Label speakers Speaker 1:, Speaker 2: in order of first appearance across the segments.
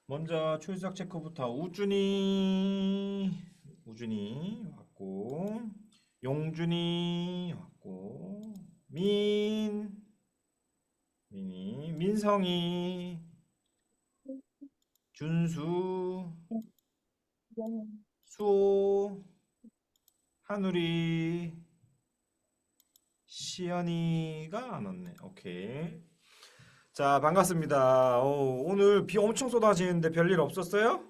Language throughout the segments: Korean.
Speaker 1: 먼저 출석 체크부터 우준이 왔고, 용준이 왔고, 민성이, 준수, 수호, 한우리, 시연이가 안 왔네. 오케이. 자, 반갑습니다. 오늘 비 엄청 쏟아지는데 별일 없었어요?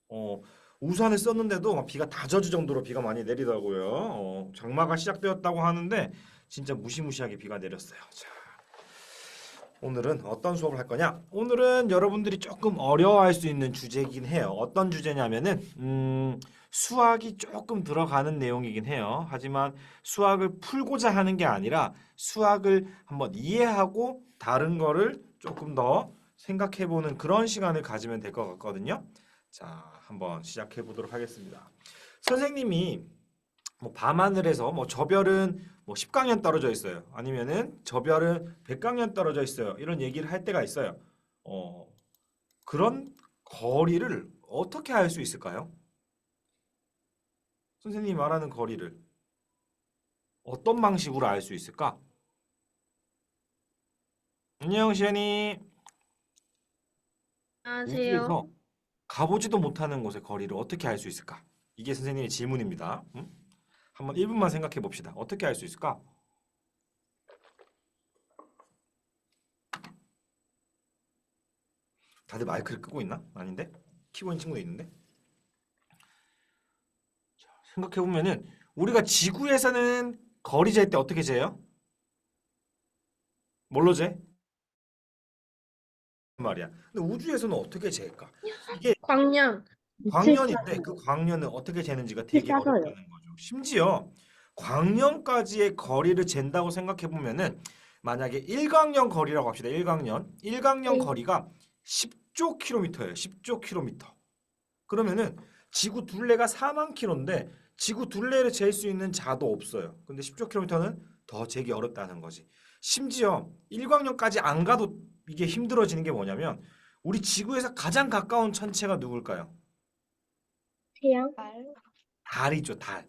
Speaker 1: 어, 우산을 썼는데도 막 비가 다 젖을 정도로 비가 많이 내리더라고요. 장마가 시작되었다고 하는데 진짜 무시무시하게 비가 내렸어요. 자, 오늘은 어떤 수업을 할 거냐? 오늘은 여러분들이 조금 어려워할 수 있는 주제이긴 해요. 어떤 주제냐면은 수학이 조금 들어가는 내용이긴 해요. 하지만 수학을 풀고자 하는 게 아니라 수학을 한번 이해하고 다른 거를 조금 더 생각해 보는 그런 시간을 가지면 될 것 같거든요. 자, 한번 시작해 보도록 하겠습니다. 선생님이 뭐 밤하늘에서 뭐 저 별은 뭐 10강년 떨어져 있어요. 아니면은 저 별은 100강년 떨어져 있어요. 이런 얘기를 할 때가 있어요. 어, 그런 거리를 어떻게 알 수 있을까요? 선생님이 말하는 거리를 어떤 방식으로 알 수 있을까? 안녕, 시연이.
Speaker 2: 안녕하세요.
Speaker 1: 우주에서 가보지도 못하는 곳의 거리를 어떻게 알 수 있을까? 이게 선생님의 질문입니다. 한번 1분만 생각해 봅시다. 어떻게 알 수 있을까? 다들 마이크를 끄고 있나? 아닌데? 키고 있는 친구도 있는데? 생각해 보면은 우리가 지구에서는 거리 잴 때 어떻게 재요? 뭘로 재? 말이야. 근데 우주에서는 어떻게 재을까? 이게
Speaker 2: 광년.
Speaker 3: 빛을
Speaker 1: 광년인데 그
Speaker 3: 따서
Speaker 1: 광년은 어떻게 재는지가
Speaker 3: 빛을
Speaker 1: 되게
Speaker 3: 따서요.
Speaker 1: 어렵다는 거죠. 심지어 광년까지의 거리를 잰다고 생각해 보면은 만약에 1광년 거리라고 합시다. 1광년. 1광년
Speaker 3: 네.
Speaker 1: 거리가 10조 킬로미터예요. 10조 킬로미터. 그러면은 지구 둘레가 4만 킬로인데 지구 둘레를 잴 수 있는 자도 없어요. 근데 10조 킬로미터는 더 재기 어렵다는 거지. 심지어 1광년까지 안 가도 이게 힘들어지는 게 뭐냐면 우리 지구에서 가장 가까운 천체가 누굴까요?
Speaker 3: 태양,
Speaker 1: 달이죠, 달.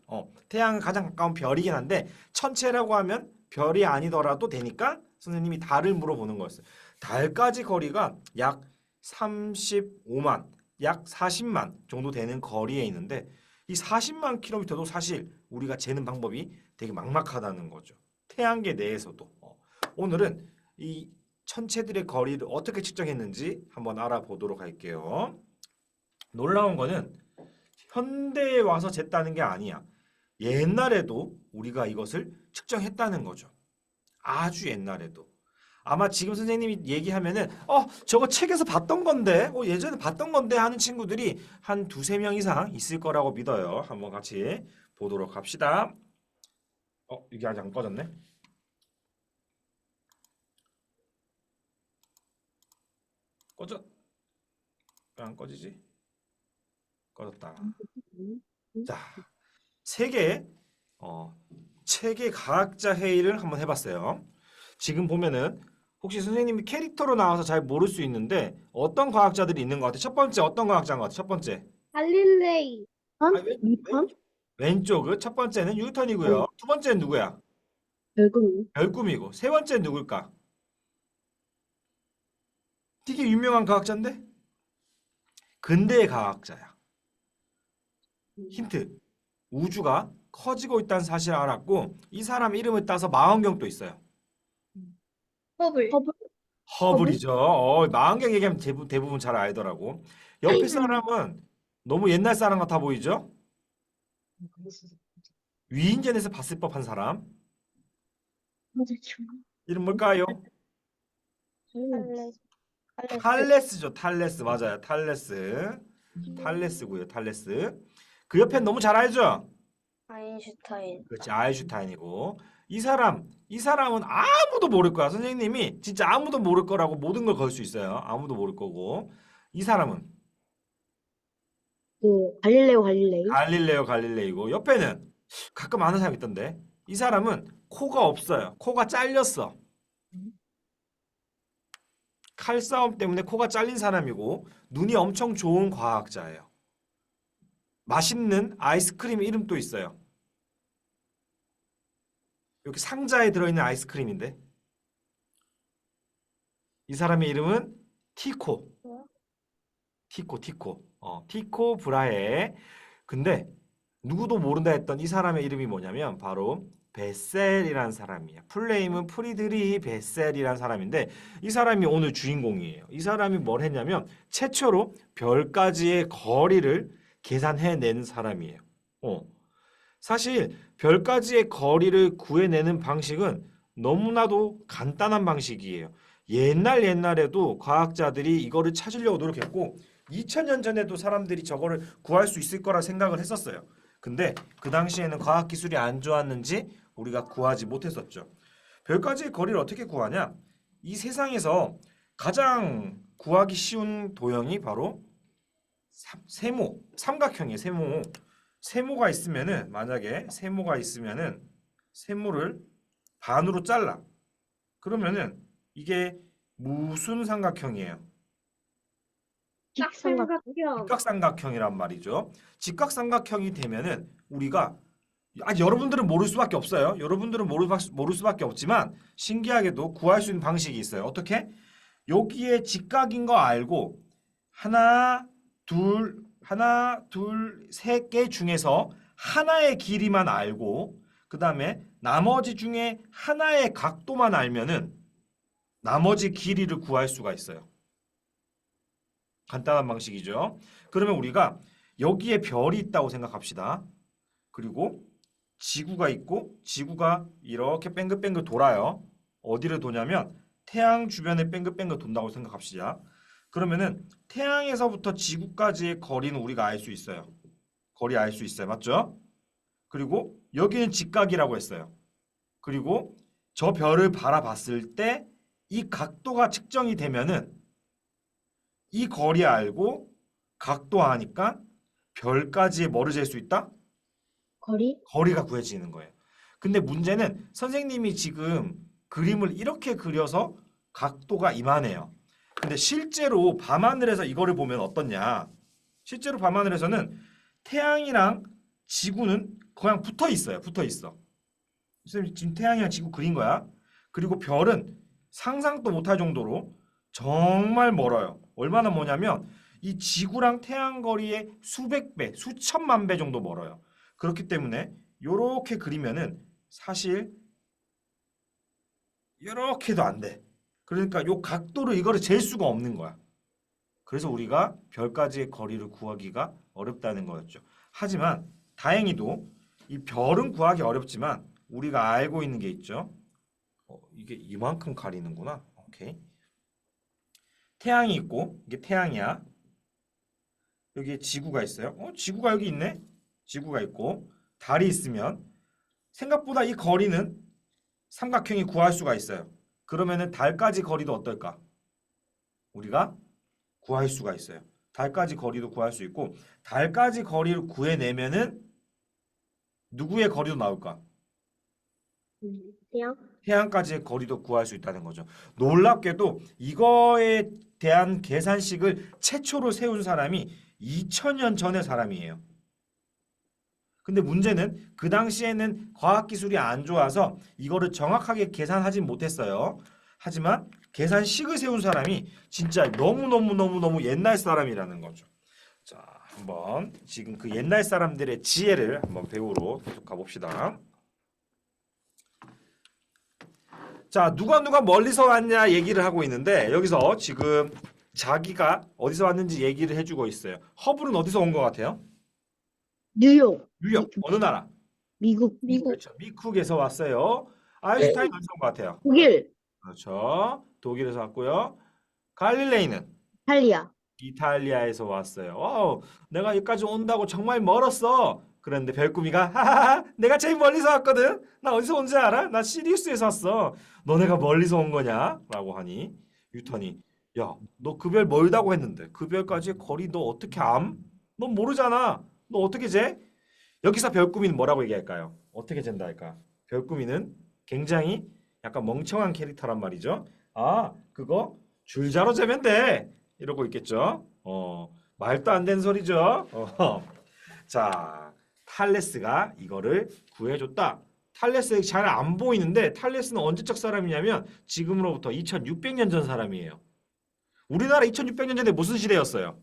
Speaker 1: 태양은 가장 가까운 별이긴 한데 천체라고 하면 별이 아니더라도 되니까 선생님이 달을 물어보는 거였어요. 달까지 거리가 약 35만, 약 40만 정도 되는 거리에 있는데 이 40만 킬로미터도 사실 우리가 재는 방법이 되게 막막하다는 거죠. 태양계 내에서도. 오늘은 이 천체들의 거리를 어떻게 측정했는지 한번 알아보도록 할게요. 놀라운 거는 현대에 와서 쟀다는 게 아니야. 옛날에도 우리가 이것을 측정했다는 거죠. 아주 옛날에도. 아마 지금 선생님이 얘기하면은 저거 책에서 봤던 건데 예전에 봤던 건데 하는 친구들이 한 두세 명 이상 있을 거라고 믿어요. 한번 같이 보도록 합시다. 이게 아직 안 꺼졌네. 꺼져. 왜 안 꺼지지? 꺼졌다. 자, 세계 체계 과학자 회의를 한번 해봤어요. 지금 보면은 혹시 선생님이 캐릭터로 나와서 잘 모를 수 있는데 어떤 과학자들이 있는 것 같아? 첫 번째 어떤 과학자인 것 같아? 첫 번째.
Speaker 2: 갈릴레이.
Speaker 1: 아,
Speaker 3: 뉴턴,
Speaker 1: 왼쪽 첫 번째는 뉴턴이고요. 두 번째는 누구야?
Speaker 3: 결국
Speaker 1: 별꿈이고 세 번째는 누굴까? 되게 유명한 과학자인데 근대의 과학자야. 힌트. 우주가 커지고 있다는 사실을 알았고 이 사람 이름을 따서 망원경도 있어요.
Speaker 2: 허블.
Speaker 3: 허블, 허블,
Speaker 1: 허블이죠. 망원경 얘기하면 대부분 잘 알더라고. 옆에 사람은 너무 옛날 사람 같아 보이죠? 위인전에서 봤을 법한 사람. 이름 뭘까요?
Speaker 2: 탈레스. 탈레스.
Speaker 1: 탈레스죠. 탈레스 맞아요. 탈레스. 탈레스고요. 탈레스. 그 옆엔 너무 잘 알죠?
Speaker 2: 아인슈타인.
Speaker 1: 그렇지. 아인슈타인이고. 이 사람은 아무도 모를 거야. 선생님이 진짜 아무도 모를 거라고 모든 걸 걸 수 있어요. 아무도 모를 거고. 이 사람은
Speaker 3: 갈릴레오 갈릴레이,
Speaker 1: 갈릴레오 갈릴레이고 옆에는 가끔 아는 사람 있던데. 이 사람은 코가 없어요. 코가 잘렸어. 칼싸움 때문에 코가 잘린 사람이고 눈이 엄청 좋은 과학자예요. 맛있는 아이스크림 이름도 있어요. 여기 상자에 들어있는 아이스크림인데 이 사람의 이름은 티코. 티코 브라헤. 근데 누구도 모른다 했던 이 사람의 이름이 뭐냐면 바로 베셀이라는 사람이에요. 풀네임은 프리드리히 베셀이라는 사람인데 이 사람이 오늘 주인공이에요. 이 사람이 뭘 했냐면 최초로 별까지의 거리를 계산해낸 사람이에요. 사실 별까지의 거리를 구해내는 방식은 너무나도 간단한 방식이에요. 옛날에도 과학자들이 이거를 찾으려고 노력했고 2000년 전에도 사람들이 저거를 구할 수 있을 거라 생각을 했었어요. 근데 그 당시에는 과학 기술이 안 좋았는지 우리가 구하지 못했었죠. 별까지의 거리를 어떻게 구하냐? 이 세상에서 가장 구하기 쉬운 도형이 바로 세모, 삼각형이에요. 세모가 있으면은 만약에 세모가 있으면은 세모를 반으로 잘라. 그러면은 이게 무슨 삼각형이에요?
Speaker 3: 직삼각형.
Speaker 1: 직각삼각형이란 말이죠. 직각삼각형이 되면은 우리가 여러분들은 모를 수밖에 없어요. 여러분들은 모를 수밖에 없지만 신기하게도 구할 수 있는 방식이 있어요. 어떻게? 여기에 직각인 거 알고 하나, 둘, 세 개 중에서 하나의 길이만 알고 그 다음에 나머지 중에 하나의 각도만 알면은 나머지 길이를 구할 수가 있어요. 간단한 방식이죠. 그러면 우리가 여기에 별이 있다고 생각합시다. 그리고 지구가 있고 지구가 이렇게 뱅글뱅글 돌아요. 어디를 도냐면 태양 주변에 뱅글뱅글 돈다고 생각합시다. 그러면은 태양에서부터 지구까지의 거리는 우리가 알 수 있어요. 거리 알 수 있어요. 맞죠? 그리고 여기는 직각이라고 했어요. 그리고 저 별을 바라봤을 때 이 각도가 측정이 되면은 이 거리 알고 각도 아니까 별까지의 뭐를 잴 수 있다?
Speaker 3: 거리?
Speaker 1: 거리가 구해지는 거예요. 근데 문제는 선생님이 지금 그림을 이렇게 그려서 각도가 이만해요. 근데 실제로 밤하늘에서 이거를 보면 어떻냐? 실제로 밤하늘에서는 태양이랑 지구는 그냥 붙어 있어요. 붙어 있어. 선생님 지금 태양이랑 지구 그린 거야. 그리고 별은 상상도 못할 정도로 정말 멀어요. 얼마나 머냐면 이 지구랑 태양 거리의 수백 배, 수천만 배 정도 멀어요. 그렇기 때문에 이렇게 그리면은 사실 이렇게도 안 돼. 그러니까 요 각도를 이거를 잴 수가 없는 거야. 그래서 우리가 별까지의 거리를 구하기가 어렵다는 거였죠. 하지만 다행히도 이 별은 구하기 어렵지만 우리가 알고 있는 게 있죠. 이게 이만큼 가리는구나. 오케이. 태양이 있고 이게 태양이야. 여기에 지구가 있어요. 지구가 여기 있네. 지구가 있고 달이 있으면 생각보다 이 거리는 삼각형이 구할 수가 있어요. 그러면은 달까지 거리도 어떨까? 우리가 구할 수가 있어요. 달까지 거리도 구할 수 있고 달까지 거리를 구해내면은 누구의 거리도 나올까?
Speaker 3: 태양?
Speaker 1: 태양까지의 거리도 구할 수 있다는 거죠. 놀랍게도 이거에 대한 계산식을 최초로 세운 사람이 2000년 전의 사람이에요. 근데 문제는 그 당시에는 과학기술이 안 좋아서 이거를 정확하게 계산하진 못했어요. 하지만 계산식을 세운 사람이 진짜 너무너무 옛날 사람이라는 거죠. 자, 한번 지금 그 옛날 사람들의 지혜를 한번 배우러 계속 가봅시다. 자, 누가 멀리서 왔냐 얘기를 하고 있는데 여기서 지금 자기가 어디서 왔는지 얘기를 해주고 있어요. 허블은 어디서 온 것 같아요?
Speaker 3: 뉴욕.
Speaker 1: 뉴욕. 어느 나라?
Speaker 3: 미국.
Speaker 1: 그렇죠. 미국에서 왔어요. 아인슈타인 어디서 온 것 같아요?
Speaker 3: 독일.
Speaker 1: 그렇죠. 독일에서 왔고요. 갈릴레이는
Speaker 3: 이탈리아.
Speaker 1: 이탈리아에서 왔어요. 내가 여기까지 온다고 정말 멀었어. 그런데 별꾸미가 하하하 내가 제일 멀리서 왔거든. 나 어디서 온지 알아? 나 시리우스에서 왔어. 너네가 멀리서 온 거냐? 라고 하니 뉴턴이 야, 너 그 별 멀다고 했는데 그 별까지의 거리 너 어떻게 암? 넌 모르잖아. 너 어떻게 재? 여기서 별꾸미는 뭐라고 얘기할까요? 어떻게 잰다 할까? 별꾸미는 굉장히 약간 멍청한 캐릭터란 말이죠. 아, 그거 줄자로 재면 돼. 이러고 있겠죠. 말도 안 되는 소리죠. 자, 탈레스가 이거를 구해줬다. 탈레스 잘 안 보이는데 탈레스는 언제적 사람이냐면 지금으로부터 2600년 전 사람이에요. 우리나라 2600년 전에 무슨 시대였어요?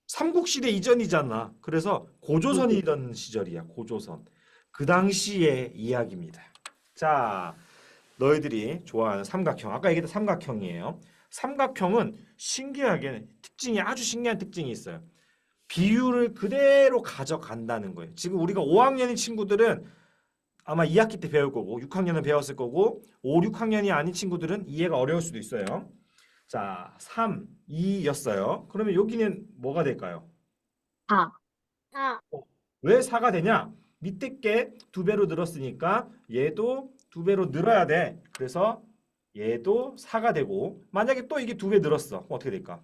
Speaker 1: 삼국시대 이전이잖아. 그래서 고조선이던 시절이야. 고조선. 그 당시의 이야기입니다. 자, 너희들이 좋아하는 삼각형. 아까 얘기했던 삼각형이에요. 삼각형은 신기하게 특징이 아주 신기한 특징이 있어요. 비율을 그대로 가져간다는 거예요. 지금 우리가 5학년인 친구들은 아마 2학기 때 배울 거고 6학년은 배웠을 거고 5, 6학년이 아닌 친구들은 이해가 어려울 수도 있어요. 자, 3, 2였어요. 그러면 여기는 뭐가 될까요?
Speaker 3: 4.
Speaker 2: 4.
Speaker 1: 왜 4가 되냐? 밑에 게 2배로 늘었으니까 얘도 2배로 늘어야 돼. 그래서 얘도 4가 되고 만약에 또 이게 2배 늘었어. 그럼 어떻게 될까?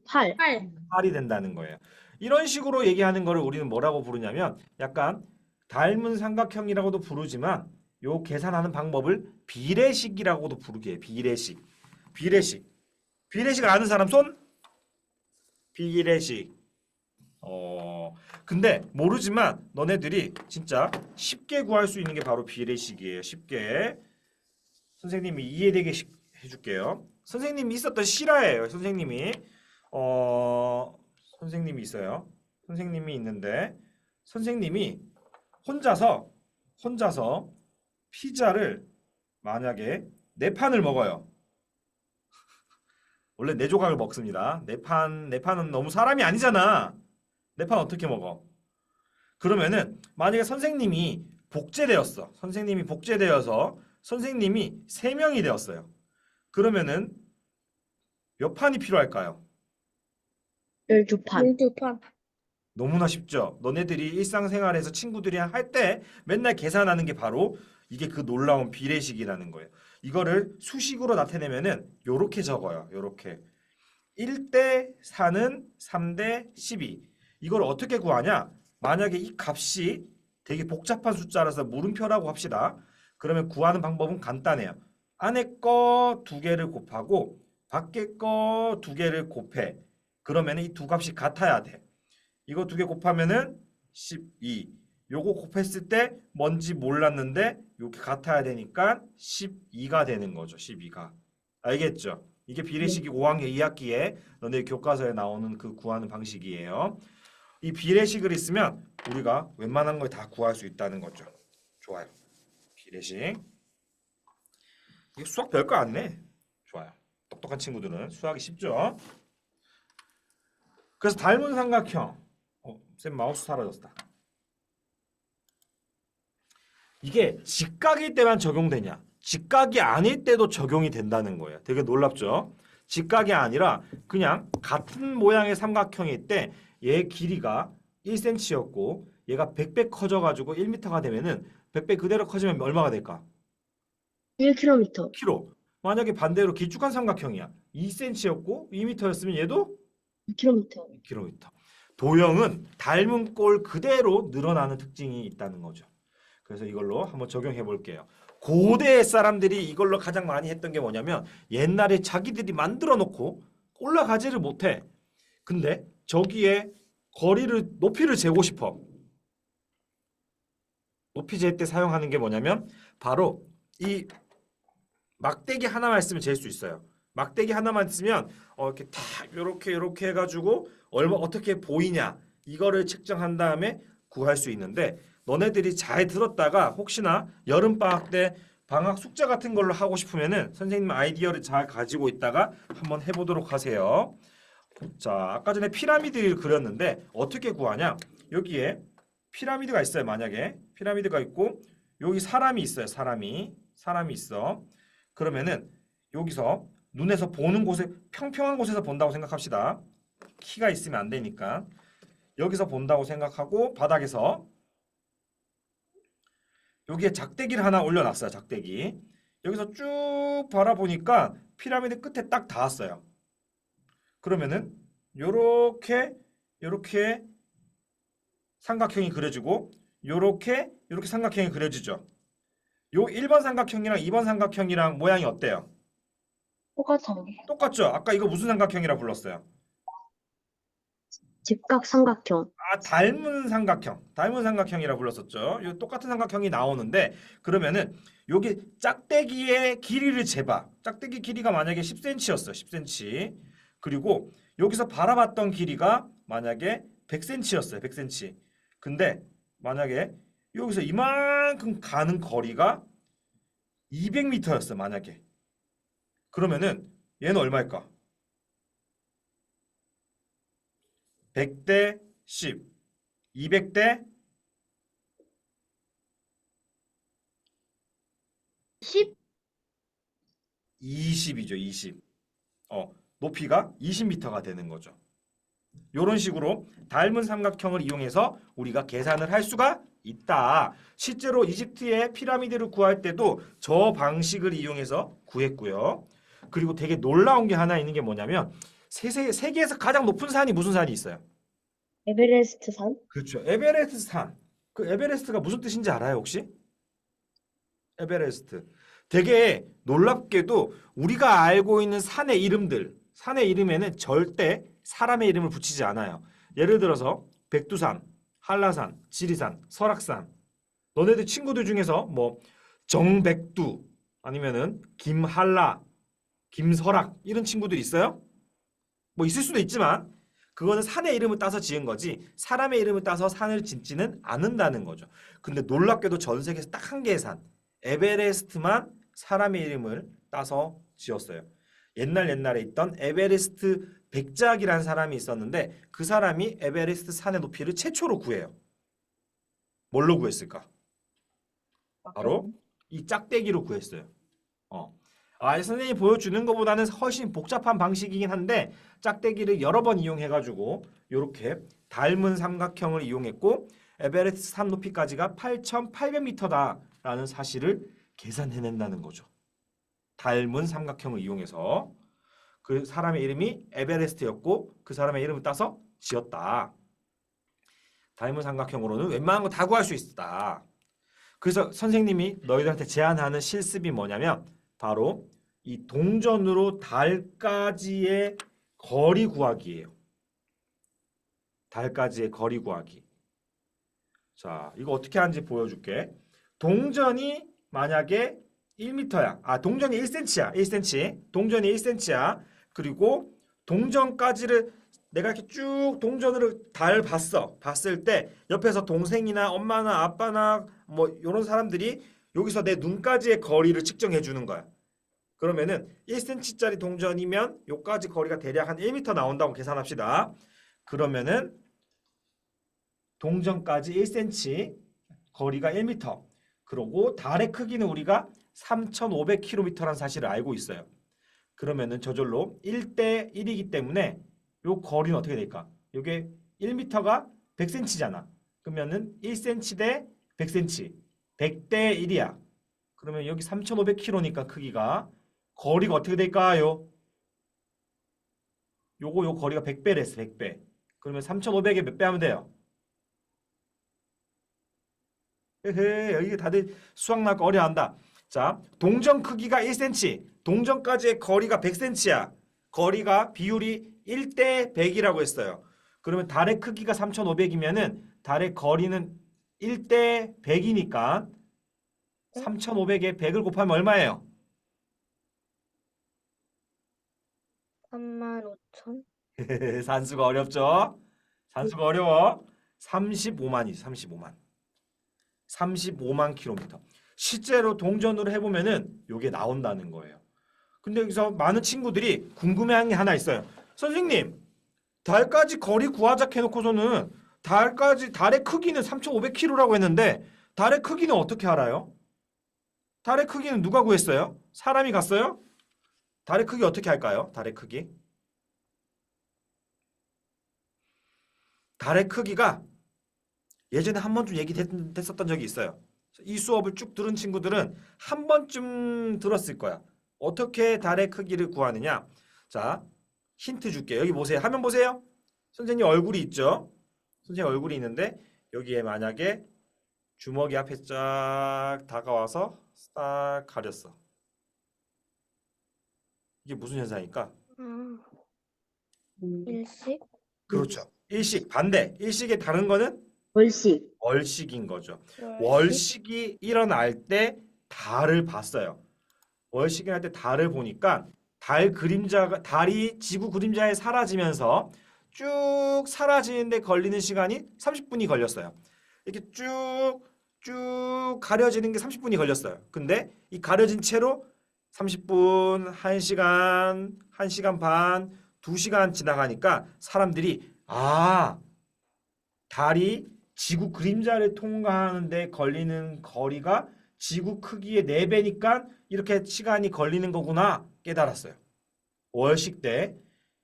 Speaker 3: 8.
Speaker 2: 8.
Speaker 1: 8이 된다는 거예요. 이런 식으로 얘기하는 거를 우리는 뭐라고 부르냐면 약간 닮은 삼각형이라고도 부르지만 요 계산하는 방법을 비례식이라고도 부르게 해요. 비례식. 비례식. 비례식을 아는 사람 손? 비례식. 근데 모르지만 너네들이 진짜 쉽게 구할 수 있는 게 바로 비례식이에요. 쉽게. 선생님이 이해되게 해줄게요. 선생님이 있었던 실화예요. 선생님이 있어요. 선생님이 있는데 선생님이 혼자서 피자를 만약에 4판을 먹어요. 원래 4조각을 먹습니다. 4판은 너무 사람이 아니잖아. 4판 어떻게 먹어? 그러면은 만약에 선생님이 복제되었어. 선생님이 복제되어서 선생님이 3명이 되었어요. 그러면은 몇 판이 필요할까요?
Speaker 3: 12판.
Speaker 2: 12판.
Speaker 1: 너무나 쉽죠. 너네들이 일상생활에서 친구들이랑 할 때 맨날 계산하는 게 바로 이게 그 놀라운 비례식이라는 거예요. 이거를 수식으로 나타내면은 요렇게 적어요. 요렇게. 1대 4는 3대 12. 이걸 어떻게 구하냐? 만약에 이 값이 되게 복잡한 숫자라서 물음표라고 합시다. 그러면 구하는 방법은 간단해요. 안에 거 2개를 곱하고 밖에 거 2개를 곱해. 그러면 이 두 값이 같아야 돼. 이거 2개 곱하면은 12. 요거 곱했을 때 뭔지 몰랐는데 이렇게 같아야 되니까 12가 되는 거죠. 12가. 알겠죠? 이게 비례식이 5학년 2학기에 너네 교과서에 나오는 그 구하는 방식이에요. 이 비례식을 있으면 우리가 웬만한 걸 다 구할 수 있다는 거죠. 좋아요. 비례식. 이게 수학 별거 아니네. 좋아요. 똑똑한 친구들은 수학이 쉽죠? 그래서 닮은 삼각형. 쌤 마우스 사라졌다. 이게 직각일 때만 적용되냐? 직각이 아닐 때도 적용이 된다는 거예요. 되게 놀랍죠? 직각이 아니라 그냥 같은 모양의 삼각형일 때 얘 길이가 1cm였고 얘가 100배 커져가지고 1m가 되면은 100배 그대로 커지면 얼마가 될까?
Speaker 3: 1km.
Speaker 1: km. 만약에 반대로 길쭉한 삼각형이야. 2cm였고 2m였으면 얘도
Speaker 3: 2km.
Speaker 1: 2km. 도형은 닮은 꼴 그대로 늘어나는 특징이 있다는 거죠. 그래서 이걸로 한번 적용해 볼게요. 고대 사람들이 이걸로 가장 많이 했던 게 뭐냐면 옛날에 자기들이 만들어 놓고 올라가지를 못해. 근데 저기에 높이를 재고 싶어. 높이 잴 때 사용하는 게 뭐냐면 바로 이 막대기 하나만 있으면 잴 수 있어요. 막대기 하나만 있으면 이렇게 탁 이렇게 해가지고 어떻게 보이냐 이거를 측정한 다음에 구할 수 있는데 너네들이 잘 들었다가 혹시나 여름방학 때 방학 숙제 같은 걸로 하고 싶으면은 선생님 아이디어를 잘 가지고 있다가 한번 해보도록 하세요. 자, 아까 전에 피라미드를 그렸는데 어떻게 구하냐? 여기에 피라미드가 있어요. 만약에 피라미드가 있고 여기 사람이 있어요. 사람이 있어. 그러면은 여기서 눈에서 보는 곳에 평평한 곳에서 본다고 생각합시다. 키가 있으면 안 되니까 여기서 본다고 생각하고 바닥에서 여기에 작대기를 하나 올려놨어요. 작대기. 여기서 쭉 바라보니까 피라미드 끝에 딱 닿았어요. 그러면은 요렇게 삼각형이 그려지고 요렇게 삼각형이 그려지죠. 요 1번 삼각형이랑 2번 삼각형이랑 모양이 어때요?
Speaker 3: 똑같아요.
Speaker 1: 똑같죠? 아까 이거 무슨 삼각형이라 불렀어요?
Speaker 3: 직각삼각형.
Speaker 1: 아, 닮은 삼각형. 닮은 삼각형이라 불렀었죠. 요 똑같은 삼각형이 나오는데 그러면은 여기 짝대기의 길이를 재봐. 짝대기 길이가 만약에 10cm였어. 10cm. 그리고 여기서 바라봤던 길이가 만약에 100cm였어요. 100cm. 근데 만약에 여기서 이만큼 가는 거리가 200m였어. 만약에. 그러면은 얘는 얼마일까? 100대 10. 200대
Speaker 3: 10?
Speaker 1: 20이죠, 20. 높이가 20m가 되는 거죠. 이런 식으로 닮은 삼각형을 이용해서 우리가 계산을 할 수가 있다. 실제로 이집트의 피라미드를 구할 때도 저 방식을 이용해서 구했고요. 그리고 되게 놀라운 게 하나 있는 게 뭐냐면 세계에서 가장 높은 산이 무슨 산이 있어요?
Speaker 3: 에베레스트 산?
Speaker 1: 그렇죠. 에베레스트 산. 그 에베레스트가 무슨 뜻인지 알아요, 혹시? 에베레스트. 되게 놀랍게도 우리가 알고 있는 산의 이름들, 산의 이름에는 절대 사람의 이름을 붙이지 않아요. 예를 들어서 백두산, 한라산, 지리산, 설악산. 너네들 친구들 중에서 뭐 정백두 아니면은 김한라, 김설악 이런 친구들 있어요? 뭐 있을 수도 있지만 그거는 산의 이름을 따서 지은 거지 사람의 이름을 따서 산을 짓지는 않는다는 거죠. 근데 놀랍게도 전 세계에서 딱 한 개의 산, 에베레스트만 사람의 이름을 따서 지었어요. 옛날에 있던 에베레스트 백작이라는 사람이 있었는데 그 사람이 에베레스트 산의 높이를 최초로 구해요. 뭘로 구했을까? 바로 이 짝대기로 구했어요. 선생님이 보여주는 것보다는 훨씬 복잡한 방식이긴 한데 짝대기를 여러 번 이용해가지고 이렇게 닮은 삼각형을 이용했고 에베레스트 산 높이까지가 8,800m다라는 사실을 계산해낸다는 거죠. 닮은 삼각형을 이용해서 그 사람의 이름이 에베레스트였고 그 사람의 이름을 따서 지었다. 닮은 삼각형으로는 웬만한 거 다 구할 수 있다. 그래서 선생님이 너희들한테 제안하는 실습이 뭐냐면 바로 이 동전으로 달까지의 거리 구하기예요. 달까지의 거리 구하기. 자, 이거 어떻게 하는지 보여줄게. 동전이 만약에 1m야. 동전이 1cm야. 1cm. 동전이 1cm야. 그리고 동전까지를 내가 이렇게 쭉 동전으로 달 봤어. 봤을 때 옆에서 동생이나 엄마나 아빠나 뭐 이런 사람들이 여기서 내 눈까지의 거리를 측정해 주는 거야. 그러면은 1cm짜리 동전이면 요까지 거리가 대략 한 1m 나온다고 계산합시다. 그러면은 동전까지 1cm, 거리가 1m. 그리고 달의 크기는 우리가 3,500km라는 사실을 알고 있어요. 그러면은 저절로 1대 1이기 때문에 요 거리는 어떻게 될까? 요게 1m가 100cm잖아. 그러면은 1cm 대 100cm. 100대 1이야. 그러면 여기 3,500km니까 크기가 거리가 어떻게 될까요? 요 거리가 100배랬어. 100배. 그러면 3,500에 몇 배 하면 돼요? 헤헤, 여기 다들 수학 나고 어려워한다. 자, 동전 크기가 1cm. 동전까지의 거리가 100cm야. 거리가 비율이 1대 100이라고 했어요. 그러면 달의 크기가 3,500이면은 달의 거리는 1대 100이니까 3,500에 100을 곱하면 얼마예요?
Speaker 2: 35,000?
Speaker 1: 산수가 어렵죠? 산수가 어려워. 35만이지, 35만. 35만 킬로미터. 실제로 동전으로 해보면은 이게 나온다는 거예요. 근데 여기서 많은 친구들이 궁금해하는 게 하나 있어요. 선생님, 달까지 거리 구하자 해놓고서는 달의 크기는 3,500km라고 했는데 달의 크기는 어떻게 알아요? 달의 크기는 누가 구했어요? 사람이 갔어요? 달의 크기 어떻게 할까요? 달의 크기. 달의 크기가 예전에 한 번쯤 얘기됐었던 적이 있어요. 이 수업을 쭉 들은 친구들은 한 번쯤 들었을 거야. 어떻게 달의 크기를 구하느냐? 자, 힌트 줄게. 여기 보세요. 화면 보세요. 선생님 얼굴이 있죠? 선생님 얼굴이 있는데 여기에 만약에 주먹이 앞에 쫙 다가와서 싹 가렸어. 이게 무슨 현상일까?
Speaker 2: 음,
Speaker 3: 음,
Speaker 2: 일식?
Speaker 1: 그렇죠. 일식 반대. 일식의 다른 거는
Speaker 3: 월식.
Speaker 1: 월식인 거죠.
Speaker 2: 월식?
Speaker 1: 월식이 일어날 때 달을 봤어요. 월식이 일어날 때 달을 보니까 달 그림자가 달이 지구 그림자에 사라지면서 쭉 사라지는데 걸리는 시간이 30분이 걸렸어요. 이렇게 쭉 가려지는 게 30분이 걸렸어요. 근데 이 가려진 채로 30분, 1시간, 1시간 반, 2시간 지나가니까 사람들이 달이 지구 그림자를 통과하는데 걸리는 거리가 지구 크기의 4배니까 이렇게 시간이 걸리는 거구나 깨달았어요. 월식 때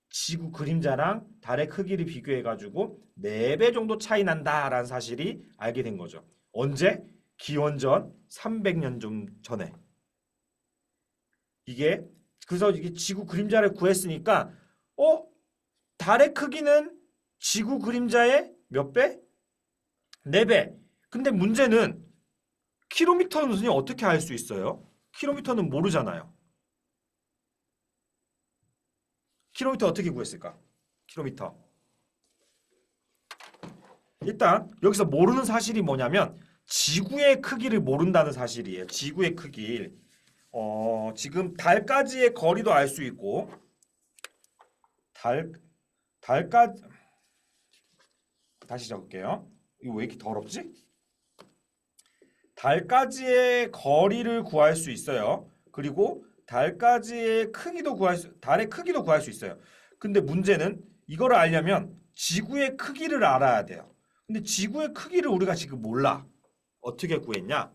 Speaker 1: 지구 그림자랑 달의 크기를 비교해 가지고 4배 정도 차이 난다라는 사실이 알게 된 거죠. 언제? 기원전 300년 좀 전에. 이게 그래서 이게 지구 그림자를 구했으니까 달의 크기는 지구 그림자의 몇 배? 4배. 근데 문제는 킬로미터는 선생님 어떻게 알 수 있어요? 킬로미터는 모르잖아요. 킬로미터 어떻게 구했을까? 킬로미터. 일단 여기서 모르는 사실이 뭐냐면 지구의 크기를 모른다는 사실이에요. 지구의 크기. 지금 달까지의 거리도 알 수 있고 달까지 다시 적을게요. 이거 왜 이렇게 더럽지? 달까지의 거리를 구할 수 있어요. 그리고 달까지의 크기도 달의 크기도 구할 수 있어요. 근데 문제는 이거를 알려면 지구의 크기를 알아야 돼요. 근데 지구의 크기를 우리가 지금 몰라. 어떻게 구했냐?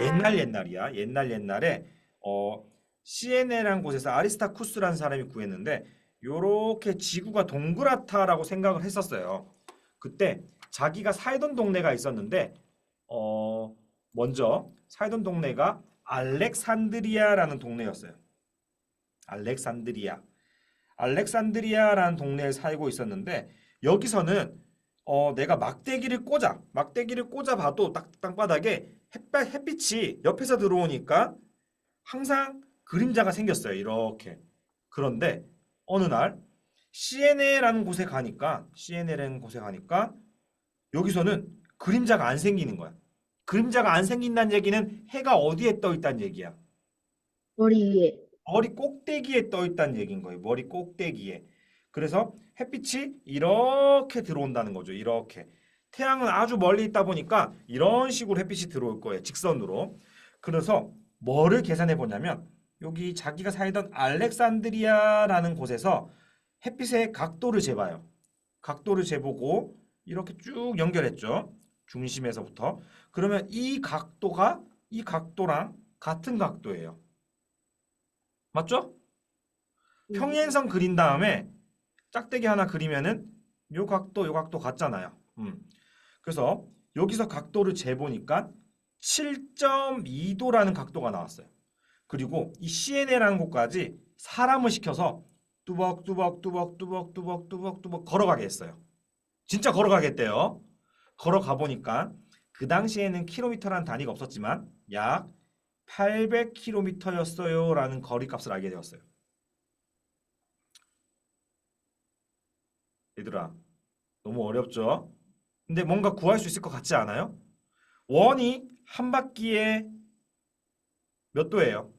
Speaker 1: 옛날이야. 옛날에 시에네라는 곳에서 아리스타쿠스라는 사람이 구했는데 요렇게 지구가 동그랗다라고 생각을 했었어요. 그때 자기가 살던 동네가 있었는데 먼저 살던 동네가 알렉산드리아라는 동네였어요. 알렉산드리아라는 동네에 살고 있었는데 여기서는 내가 막대기를 꽂아봐도 땅바닥에 햇빛이 옆에서 들어오니까 항상 그림자가 생겼어요. 이렇게. 그런데 어느 날 시에네라는 곳에 가니까 여기서는 그림자가 안 생기는 거야. 그림자가 안 생긴다는 얘기는 해가 어디에 떠 있다는 얘기야.
Speaker 3: 머리 위에.
Speaker 1: 머리 꼭대기에 떠 있다는 얘기인 거예요. 머리 꼭대기에. 그래서 햇빛이 이렇게 들어온다는 거죠. 이렇게. 태양은 아주 멀리 있다 보니까 이런 식으로 햇빛이 들어올 거예요. 직선으로. 그래서 뭐를 계산해 보냐면 여기 자기가 살던 알렉산드리아라는 곳에서 햇빛의 각도를 재봐요. 각도를 재보고 이렇게 쭉 연결했죠. 중심에서부터. 그러면 이 각도랑 같은 각도예요. 맞죠? 평행선 그린 다음에 짝대기 하나 그리면은 요 각도 같잖아요. 그래서 여기서 각도를 재보니까 7.2도라는 각도가 나왔어요. 그리고 이 CNA라는 곳까지 사람을 시켜서 뚜벅뚜벅 걸어가게 했어요. 진짜 걸어가겠대요. 걸어가 보니까 그 당시에는 킬로미터라는 단위가 없었지만 약 800km였어요 라는 거리값을 알게 되었어요. 얘들아, 너무 어렵죠? 근데 뭔가 구할 수 있을 것 같지 않아요? 원이 한 바퀴에 몇 도예요?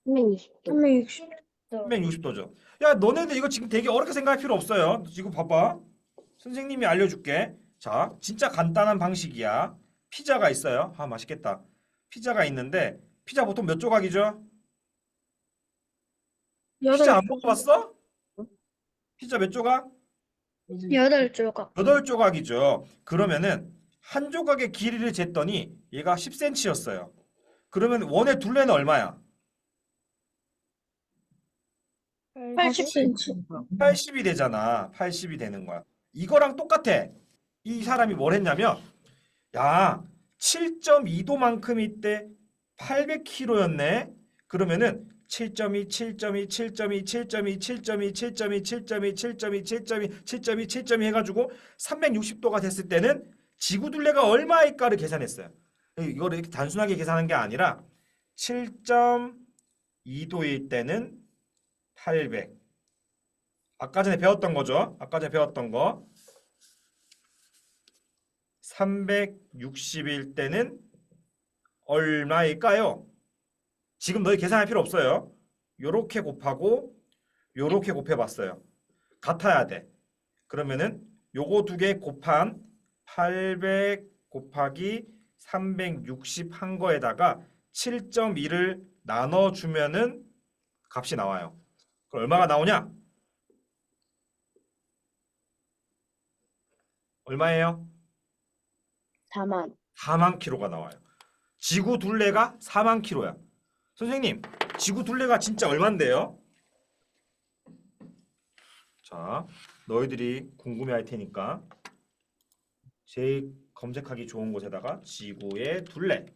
Speaker 3: 360도.
Speaker 2: 360도.
Speaker 1: 360도죠. 야, 너네들 이거 지금 되게 어렵게 생각할 필요 없어요. 지금 봐봐. 선생님이 알려줄게. 자, 진짜 간단한 방식이야. 피자가 있어요. 맛있겠다. 피자가 있는데 피자 보통 몇 조각이죠? 피자 안 먹어봤어? 피자 몇 조각?
Speaker 2: 8조각.
Speaker 1: 8조각이죠. 그러면은 한 조각의 길이를 쟀더니 얘가 10cm였어요. 그러면 원의 둘레는 얼마야?
Speaker 2: 80cm.
Speaker 1: 80이 되잖아. 80이 되는 거야. 이거랑 똑같아. 이 사람이 뭘 했냐면 야, 7.2도만큼일 때 800km였네. 그러면은 7.2, 7.2, 7.2, 7.2, 7.2, 7.2, 7.2, 7.2, 7.2, 7.2, 7.2 해가지고 360도가 됐을 때는 지구 둘레가 얼마일까를 계산했어요. 이거를 이렇게 단순하게 계산한 게 아니라 7.2도일 때는 800. 아까 전에 배웠던 거죠. 아까 전에 배웠던 거. 360일 때는 얼마일까요? 지금 너희 계산할 필요 없어요. 요렇게 곱하고 요렇게 곱해봤어요. 같아야 돼. 그러면은 요거 두 개 곱한 800 곱하기 360 한 거에다가 7.2를 나눠주면은 값이 나와요. 그럼 얼마가 나오냐? 얼마예요?
Speaker 3: 4만.
Speaker 1: 4만 킬로가 나와요. 지구 둘레가 4만 킬로야. 선생님, 지구 둘레가 진짜 얼만데요? 자, 너희들이 궁금해할 테니까 제일 검색하기 좋은 곳에다가 지구의 둘레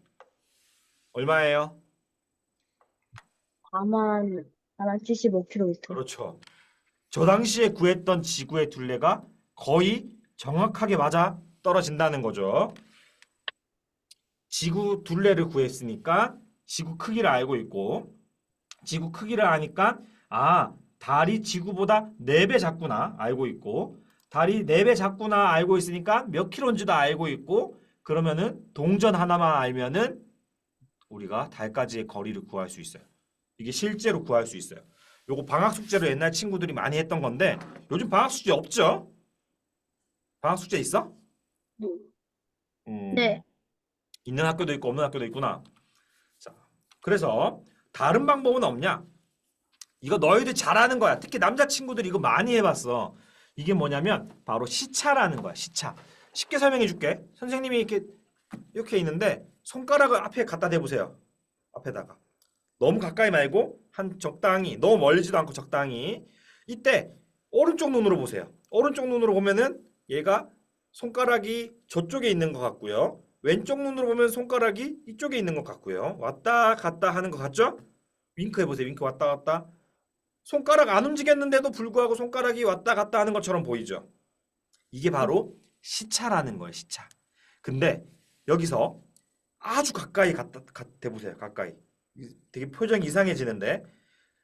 Speaker 1: 얼마예요?
Speaker 3: 4만 75km.
Speaker 1: 그렇죠. 저 당시에 구했던 지구의 둘레가 거의 정확하게 맞아 떨어진다는 거죠. 지구 둘레를 구했으니까 지구 크기를 알고 있고 지구 크기를 아니까 달이 지구보다 4배 작구나 알고 있고 달이 4배 작구나 알고 있으니까 몇 킬로인지도 알고 있고 그러면은 동전 하나만 알면은 우리가 달까지의 거리를 구할 수 있어요. 이게 실제로 구할 수 있어요. 요거 방학 숙제로 옛날 친구들이 많이 했던 건데 요즘 방학 숙제 없죠? 방학 숙제 있어?
Speaker 2: 네.
Speaker 1: 있는 학교도 있고 없는 학교도 있구나. 자, 그래서 다른 방법은 없냐? 이거 너희들 잘하는 거야. 특히 남자친구들이 이거 많이 해봤어. 이게 뭐냐면 바로 시차라는 거야. 시차. 쉽게 설명해 줄게. 선생님이 이렇게 있는데 손가락을 앞에 갖다 대보세요. 앞에다가. 너무 가까이 말고 한 적당히 너무 멀지도 않고 적당히 이때 오른쪽 눈으로 보세요. 오른쪽 눈으로 보면은 얘가 손가락이 저쪽에 있는 것 같고요. 왼쪽 눈으로 보면 손가락이 이쪽에 있는 것 같고요. 왔다 갔다 하는 것 같죠? 윙크 해보세요. 윙크 왔다 갔다. 손가락 안 움직였는데도 불구하고 손가락이 왔다 갔다 하는 것처럼 보이죠? 이게 바로 시차라는 거예요. 시차. 근데 여기서 아주 가까이 대보세요. 가까이. 되게 표정이 이상해지는데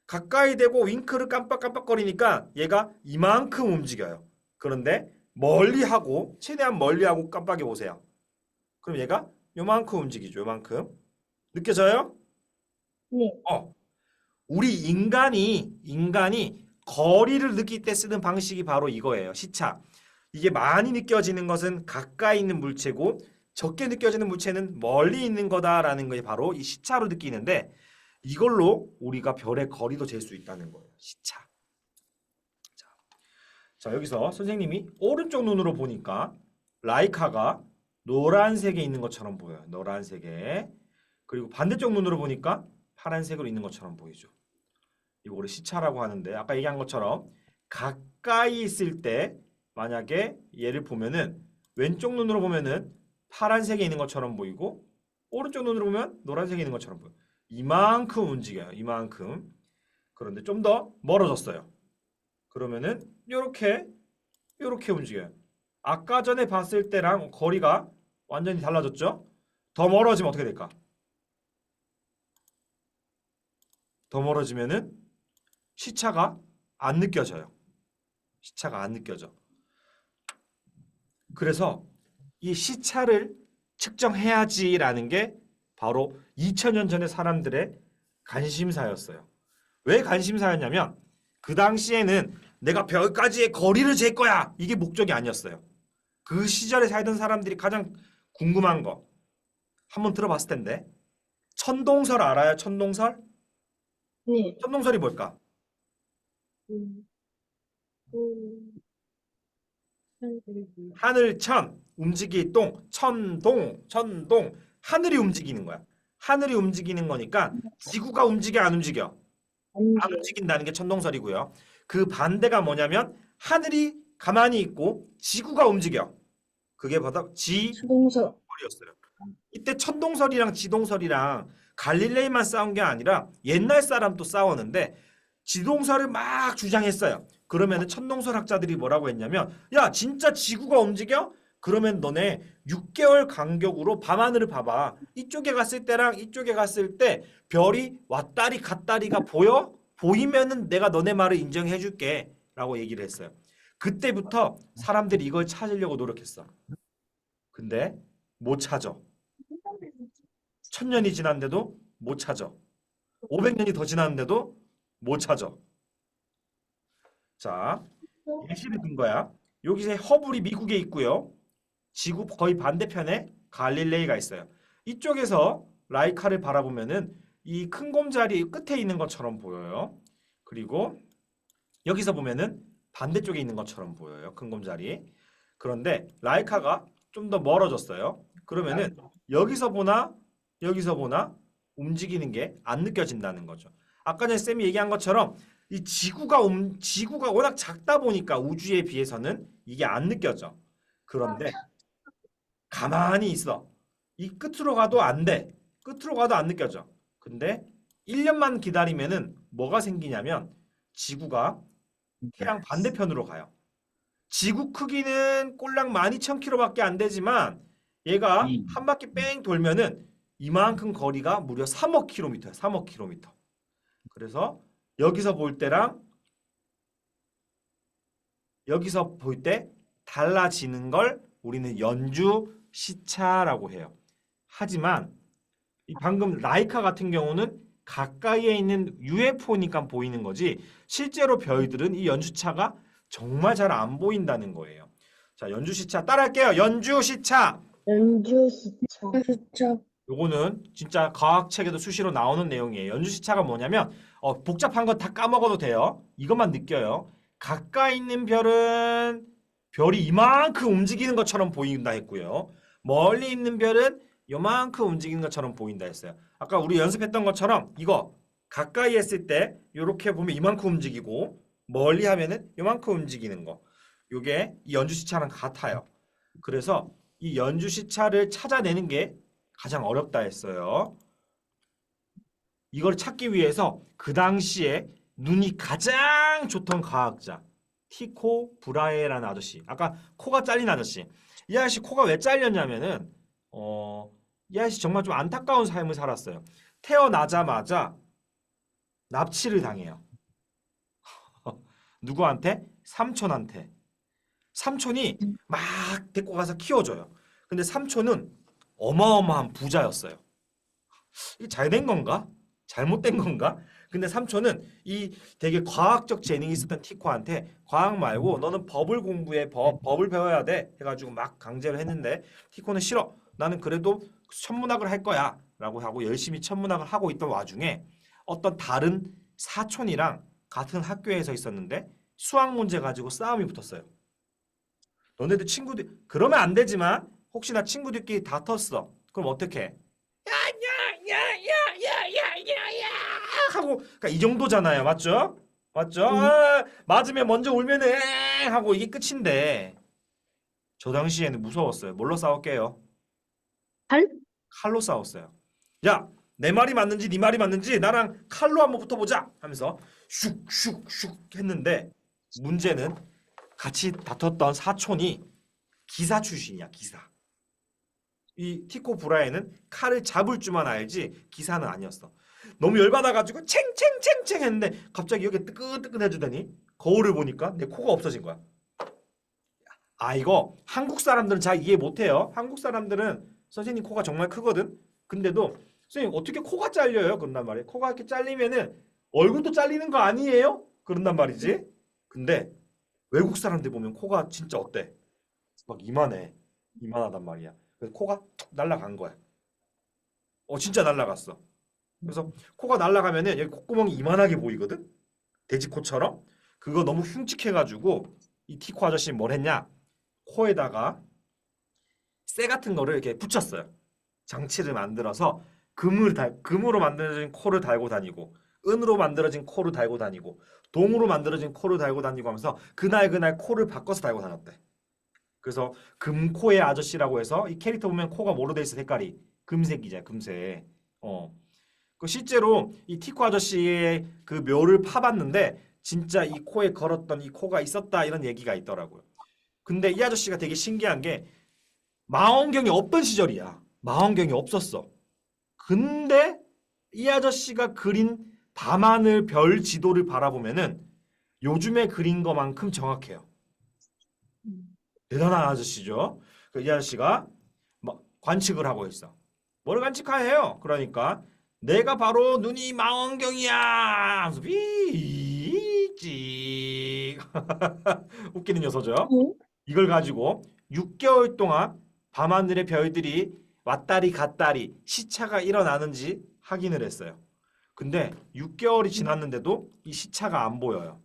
Speaker 1: 가까이 대고 윙크를 깜빡깜빡거리니까 얘가 이만큼 움직여요. 그런데 멀리하고 최대한 멀리하고 깜빡이 보세요. 그럼 얘가 요만큼 움직이죠. 요만큼. 느껴져요?
Speaker 3: 네.
Speaker 1: 우리 인간이 거리를 느낄 때 쓰는 방식이 바로 이거예요. 시차. 이게 많이 느껴지는 것은 가까이 있는 물체고 적게 느껴지는 물체는 멀리 있는 거다라는 게 바로 이 시차로 느끼는데 이걸로 우리가 별의 거리도 잴 수 있다는 거예요. 시차. 자, 여기서 선생님이 오른쪽 눈으로 보니까 라이카가 노란색에 있는 것처럼 보여요. 노란색에. 그리고 반대쪽 눈으로 보니까 파란색으로 있는 것처럼 보이죠. 이거를 시차라고 하는데 아까 얘기한 것처럼 가까이 있을 때 만약에 얘를 보면은 왼쪽 눈으로 보면은 파란색에 있는 것처럼 보이고 오른쪽 눈으로 보면 노란색에 있는 것처럼 보여요. 이만큼 움직여요. 이만큼. 그런데 좀 더 멀어졌어요. 그러면은 요렇게 움직여요. 아까 전에 봤을 때랑 거리가 완전히 달라졌죠? 더 멀어지면 어떻게 될까? 더 멀어지면은 시차가 안 느껴져요. 시차가 안 느껴져. 그래서 이 시차를 측정해야지라는 게 바로 2000년 전의 사람들의 관심사였어요. 왜 관심사였냐면 그 당시에는 내가 별까지의 거리를 잴 거야. 이게 목적이 아니었어요. 그 시절에 살던 사람들이 가장 궁금한 거 한번 들어봤을 텐데 천동설 알아요? 천동설?
Speaker 3: 네.
Speaker 1: 천동설이 뭘까?
Speaker 3: 음,
Speaker 1: 하늘천, 움직이 동, 천동. 하늘이 움직이는 거야. 하늘이 움직이는 거니까 지구가 움직여 안 움직여? 안 움직인다는 게 천동설이고요. 그 반대가 뭐냐면 하늘이 가만히 있고 지구가 움직여. 그게 바로
Speaker 3: 수동설.
Speaker 1: 지동설이었어요. 이때 천동설이랑 지동설이랑 갈릴레이만 싸운 게 아니라 옛날 사람도 싸웠는데 지동설을 막 주장했어요. 그러면은 천동설 학자들이 뭐라고 했냐면 야 진짜 지구가 움직여? 그러면 너네 6개월 간격으로 밤하늘을 봐봐. 이쪽에 갔을 때랑 이쪽에 갔을 때 별이 왔다리 갔다리가 보여? 보이면은 내가 너네 말을 인정해 줄게 라고 얘기를 했어요. 그때부터 사람들이 이걸 찾으려고 노력했어. 근데 못 찾아. 1000년이 지났는데도 못 찾아. 500년이 더 지났는데도 못 찾아. 자, 예시를 든 거야. 여기서 허블이 미국에 있고요. 지구 거의 반대편에 갈릴레이가 있어요. 이쪽에서 라이카를 바라보면은 이 큰 곰자리 끝에 있는 것처럼 보여요. 그리고 여기서 보면은 반대쪽에 있는 것처럼 보여요. 큰 곰자리. 그런데 라이카가 좀 더 멀어졌어요. 그러면은 여기서 보나 움직이는 게 안 느껴진다는 거죠. 아까 전에 쌤이 얘기한 것처럼 이 지구가 워낙 작다 보니까 우주에 비해서는 이게 안 느껴져. 그런데 가만히 있어. 이 끝으로 가도 안 돼. 끝으로 가도 안 느껴져. 근데 1년만 기다리면은 뭐가 생기냐면 지구가 태양 반대편으로 가요. 지구 크기는 꼴랑 12,000km밖에 안 되지만 얘가 한 바퀴 뺑 돌면은 이만큼 거리가 무려 3억 킬로미터야. 3억 킬로미터. 그래서 여기서 볼 때랑 여기서 볼 때 달라지는 걸 우리는 연주 시차라고 해요. 하지만 이 방금 라이카 같은 경우는 가까이에 있는 UFO니까 보이는 거지 실제로 별들은 이 연주차가 정말 잘 안 보인다는 거예요. 자, 연주시차 따라할게요. 연주시차.
Speaker 3: 연주시차.
Speaker 2: 진짜.
Speaker 1: 요거는 진짜 과학책에도 수시로 나오는 내용이에요. 연주시차가 뭐냐면 복잡한 거 다 까먹어도 돼요. 이것만 느껴요. 가까이 있는 별은 별이 이만큼 움직이는 것처럼 보인다 했고요. 멀리 있는 별은 요만큼 움직이는 것처럼 보인다 했어요. 아까 우리 연습했던 것처럼 이거 가까이 했을 때 이렇게 보면 이만큼 움직이고 멀리 하면은 요만큼 움직이는 거. 요게 이 연주시차랑 같아요. 그래서 이 연주시차를 찾아내는 게 가장 어렵다 했어요. 이걸 찾기 위해서 그 당시에 눈이 가장 좋던 과학자 티코 브라헤라는 아저씨. 아까 코가 잘린 아저씨. 이 아저씨 코가 왜 잘렸냐면은 이 아저씨 정말 좀 안타까운 삶을 살았어요. 태어나자마자 납치를 당해요. 누구한테? 삼촌한테. 삼촌이 막 데리고 가서 키워줘요. 근데 삼촌은 어마어마한 부자였어요. 이게 잘된 건가? 잘못된 건가? 근데 삼촌은 이 되게 과학적 재능이 있었던 티코한테 과학 말고 너는 법을 공부해, 법을 배워야 돼 해가지고 막 강제로 했는데 티코는 싫어. 나는 그래도 천문학을 할 거야 라고 하고 열심히 천문학을 하고 있던 와중에 어떤 다른 사촌이랑 같은 학교에서 있었는데 수학 문제 가지고 싸움이 붙었어요. 너네들 친구들 그러면 안 되지만 혹시나 친구들끼리 다퉜어. 그럼 어떻게? 야야야야야야야야 하고 그러니까 이 정도잖아요. 맞죠? 맞죠? 아, 맞으면 먼저 울면은 에 하고 이게 끝인데 저 당시에는 무서웠어요. 뭘로 싸웠게요?
Speaker 2: 발?
Speaker 1: 칼로 싸웠어요. 야, 내 말이 맞는지 네 말이 맞는지 나랑 칼로 한번 붙어보자 하면서 슉슉슉 했는데 문제는 같이 다퉜던 사촌이 기사 출신이야. 기사. 이 티코 브라에는 칼을 잡을 줄만 알지 기사는 아니었어. 너무 열받아가지고 챙챙챙챙 했는데 갑자기 여기 뜨끈뜨끈해지더니 거울을 보니까 내 코가 없어진 거야. 아 이거 한국 사람들은 잘 이해 못해요. 한국 사람들은 선생님 코가 정말 크거든. 근데도 선생님 어떻게 코가 잘려요? 그런단 말이에요. 코가 이렇게 잘리면은 얼굴도 잘리는 거 아니에요? 그런단 말이지. 근데 외국 사람들 보면 코가 진짜 어때? 막 이만해. 이만하단 말이야. 그래서 코가 툭 날아간 거야. 진짜 날아갔어. 그래서 코가 날아가면은 여기 콧구멍이 이만하게 보이거든? 돼지코처럼? 그거 너무 흉측해가지고 이 티코 아저씨는 뭘 했냐? 코에다가 쇠 같은 거를 이렇게 붙였어요. 장치를 만들어서 금으로 만들어진 코를 달고 다니고 은으로 만들어진 코를 달고 다니고 동으로 만들어진 코를 달고 다니고 하면서 그날 코를 바꿔서 달고 다녔대. 그래서 금코의 아저씨라고 해서 이 캐릭터 보면 코가 뭐로 돼 있어 색깔이 금색이잖아 금색. 그 실제로 이 티코 아저씨의 그 묘를 파봤는데 진짜 이 코에 걸었던 이 코가 있었다 이런 얘기가 있더라고요. 근데 이 아저씨가 되게 신기한 게 망원경이 없던 시절이야. 망원경이 없었어. 근데 이 아저씨가 그린 밤하늘 별 지도를 바라보면은 요즘에 그린 것만큼 정확해요. 대단한 아저씨죠. 이 아저씨가 관측을 하고 있어. 뭘 관측해요? 그러니까 내가 바로 눈이 망원경이야. 하면서 삐찍 웃기는 녀석죠.
Speaker 3: 응?
Speaker 1: 이걸 가지고 6개월 동안 밤하늘의 별들이 왔다리 갔다리 시차가 일어나는지 확인을 했어요. 근데 6개월이 지났는데도 이 시차가 안 보여요.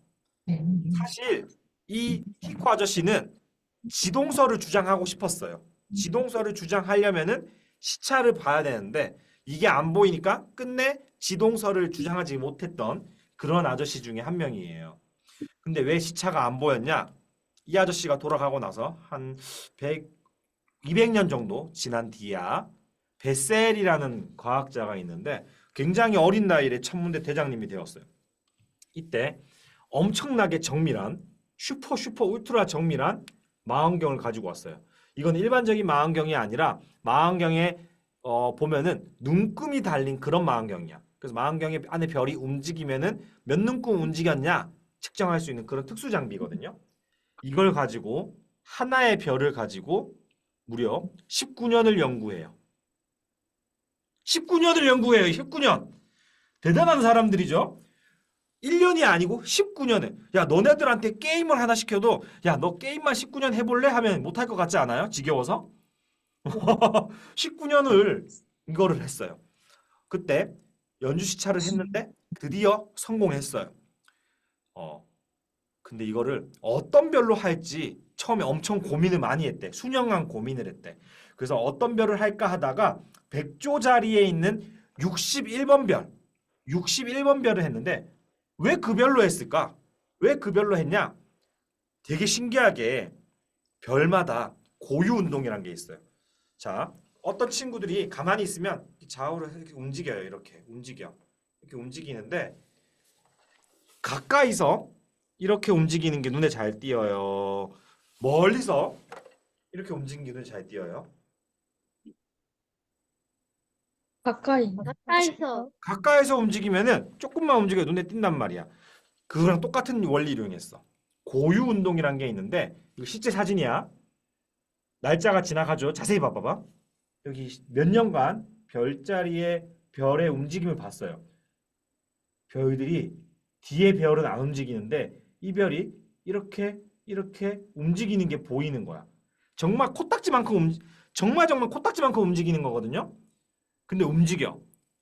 Speaker 1: 사실 이 히코 아저씨는 지동설을 주장하고 싶었어요. 지동설을 주장하려면은 시차를 봐야 되는데 이게 안 보이니까 끝내 지동설을 주장하지 못했던 그런 아저씨 중에 한 명이에요. 근데 왜 시차가 안 보였냐? 이 아저씨가 돌아가고 나서 한 100, 200년 정도 지난 뒤야 베셀이라는 과학자가 있는데 굉장히 어린 나이에 천문대 대장님이 되었어요. 이때 엄청나게 정밀한 슈퍼 울트라 정밀한 망원경을 가지고 왔어요. 이건 일반적인 망원경이 아니라 망원경에 보면은 눈금이 달린 그런 망원경이야. 그래서 망원경의 안에 별이 움직이면은 몇 눈금 움직였냐 측정할 수 있는 그런 특수 장비거든요. 이걸 가지고 하나의 별을 가지고 무려 19년을 연구해요. 19년을 연구해요. 19년. 대단한 사람들이죠. 1년이 아니고 19년을. 야, 너네들한테 게임을 하나 시켜도 야, 너 게임만 19년 해볼래? 하면 못할 것 같지 않아요? 지겨워서? 19년을 이거를 했어요. 그때 연주 시차를 했는데 드디어 성공했어요. 근데 이거를 어떤 별로 할지 처음에 엄청 고민을 많이 했대. 수년간 고민을 했대. 그래서 어떤 별을 할까 하다가 백조 자리에 있는 61번 별, 61번 별을 했는데 왜 그 별로 했을까? 왜 그 별로 했냐? 되게 신기하게 별마다 고유 운동이란 게 있어요. 자, 어떤 친구들이 가만히 있으면 좌우로 이렇게 움직여요. 이렇게 움직여. 이렇게 움직이는데 가까이서 이렇게 움직이는 게 눈에 잘 띄어요. 멀리서 이렇게 움직이는 게 눈에 잘 띄어요.
Speaker 2: 가까이.
Speaker 3: 가까이서.
Speaker 1: 가까이서 움직이면은 조금만 움직여도 눈에 띈단 말이야. 그거랑 똑같은 원리를 이용했어. 고유 운동이란 게 있는데 이거 실제 사진이야. 날짜가 지나가죠. 자세히 봐봐봐. 여기 몇 년간 별자리의 별의 움직임을 봤어요. 별들이 뒤에 별은 안 움직이는데 이 별이 이렇게 움직이는 게 보이는 거야. 정말 코딱지만큼 정말 코딱지만큼 움직이는 거거든요. 근데 움직여.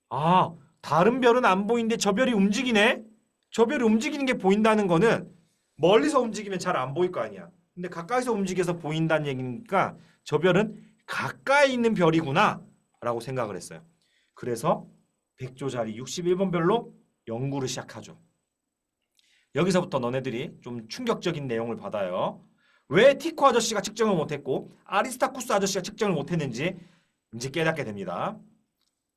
Speaker 1: 아, 다른 별은 안 보이는데 저 별이 움직이네. 저 별이 움직이는 게 보인다는 거는 멀리서 움직이면 잘 안 보일 거 아니야. 근데 가까이서 움직여서 보인다는 얘기니까 저 별은 가까이 있는 별이구나 라고 생각을 했어요. 그래서 백조자리 61번 별로 연구를 시작하죠. 여기서부터 너네들이 좀 충격적인 내용을 받아요. 왜 티코 아저씨가 측정을 못했고 아리스타쿠스 아저씨가 측정을 못했는지 이제 깨닫게 됩니다.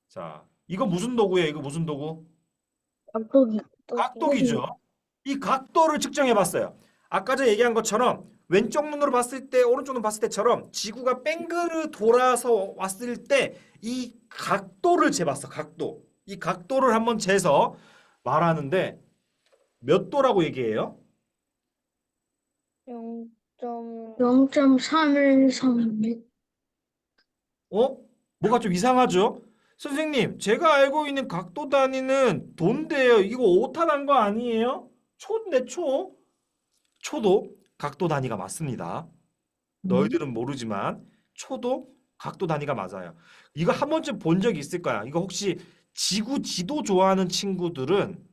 Speaker 1: 자, 이거 무슨 도구예요? 이거 무슨 도구?
Speaker 3: 각도기.
Speaker 1: 각도기죠. 이 각도를 측정해 봤어요. 아까 전에 얘기한 것처럼 왼쪽 눈으로 봤을 때 오른쪽 눈 봤을 때처럼 지구가 뺑그르 돌아서 왔을 때 이 각도를 재봤어. 각도. 이 각도를 한번 재서 말하는데 몇 도라고 얘기해요?
Speaker 2: 0.3136.
Speaker 1: 뭐가 좀 이상하죠? 선생님, 제가 알고 있는 각도 단위는 도인데요. 이거 오타 난 거 아니에요? 초인데 초. 초도 각도 단위가 맞습니다. 너희들은 모르지만 초도 각도 단위가 맞아요. 이거 한 번쯤 본 적 있을 거야. 이거 혹시 지구 지도 좋아하는 친구들은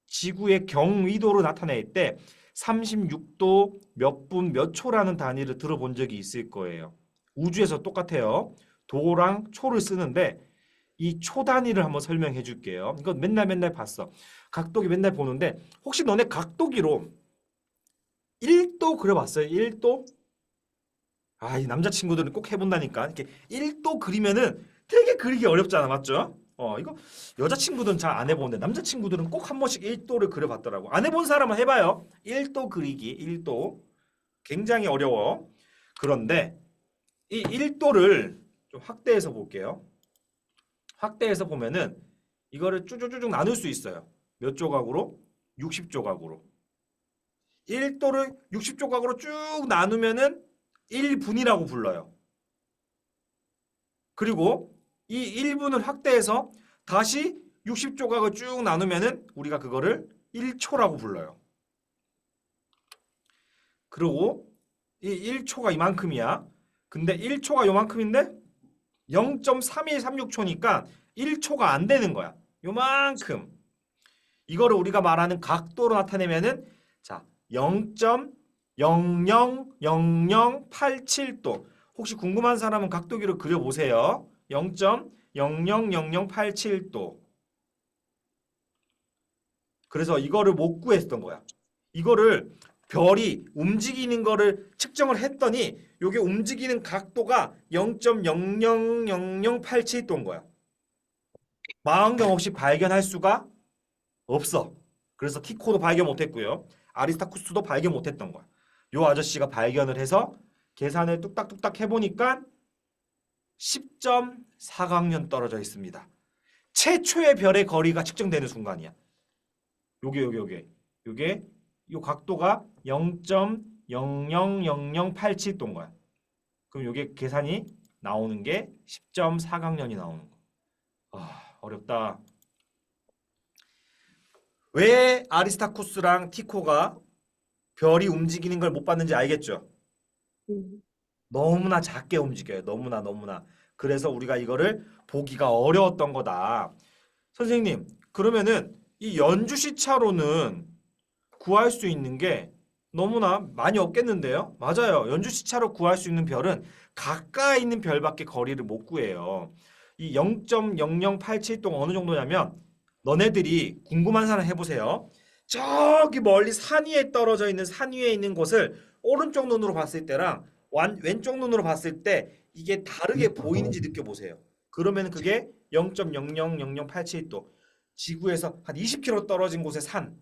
Speaker 1: 지구의 경위도로 나타낼 때 36도 몇 분 몇 초라는 단위를 들어본 적이 있을 거예요. 우주에서 똑같아요. 도랑 초를 쓰는데 이 초 단위를 한번 설명해 줄게요. 이건 맨날 봤어. 각도기 맨날 보는데 혹시 너네 각도기로 1도 그려봤어요? 1도? 아, 이 남자친구들은 꼭 해본다니까. 이렇게 1도 그리면은 되게 그리기 어렵잖아. 맞죠? 이거 여자친구들은 잘 안 해보는데 남자친구들은 꼭 한 번씩 1도를 그려봤더라고. 안 해본 사람은 해봐요. 1도 그리기, 1도. 굉장히 어려워. 그런데 이 1도를 좀 확대해서 볼게요. 확대해서 보면은 이거를 쭉쭉쭉 나눌 수 있어요. 몇 조각으로? 60조각으로. 1도를 60조각으로 쭉 나누면은 1분이라고 불러요. 그리고 이 1분을 확대해서 다시 60조각을 쭉 나누면은 우리가 그거를 1초라고 불러요. 그리고 이 1초가 이만큼이야. 근데 1초가 요만큼인데 0.3136초니까 1초가 안 되는 거야. 요만큼. 이거를 우리가 말하는 각도로 나타내면은 자, 0.000087도. 혹시 궁금한 사람은 각도기로 그려보세요. 0.000087도. 그래서 이거를 못 구했던 거야. 이거를 별이 움직이는 거를 측정을 했더니 이게 움직이는 각도가 0.000087도인 거야. 망원경 없이 발견할 수가 없어. 그래서 티코도 발견 못했고요. 아리스타쿠스도 발견 못했던 거야. 요 아저씨가 발견을 해서 계산을 뚝딱뚝딱 해보니까 10.4강년 떨어져 있습니다. 최초의 별의 거리가 측정되는 순간이야. 요게 요 각도가 0.000087도인 거야. 그럼 요게 계산이 나오는 게 10.4강년이 나오는 거. 아, 어렵다. 왜 아리스타쿠스랑 티코가 별이 움직이는 걸 못 봤는지 알겠죠? 너무나 작게 움직여요. 너무나. 그래서 우리가 이거를 보기가 어려웠던 거다. 선생님, 그러면은 이 연주시차로는 구할 수 있는 게 너무나 많이 없겠는데요? 맞아요. 연주시차로 구할 수 있는 별은 가까이 있는 별밖에 거리를 못 구해요. 이 0.0087동 어느 정도냐면 너네들이 궁금한 사람 해보세요. 저기 멀리 산 위에 떨어져 있는 산 위에 있는 곳을 오른쪽 눈으로 봤을 때랑 왼쪽 눈으로 봤을 때 이게 다르게 보이는지 느껴보세요. 그러면 그게 0.000087도. 지구에서 한 20km 떨어진 곳의 산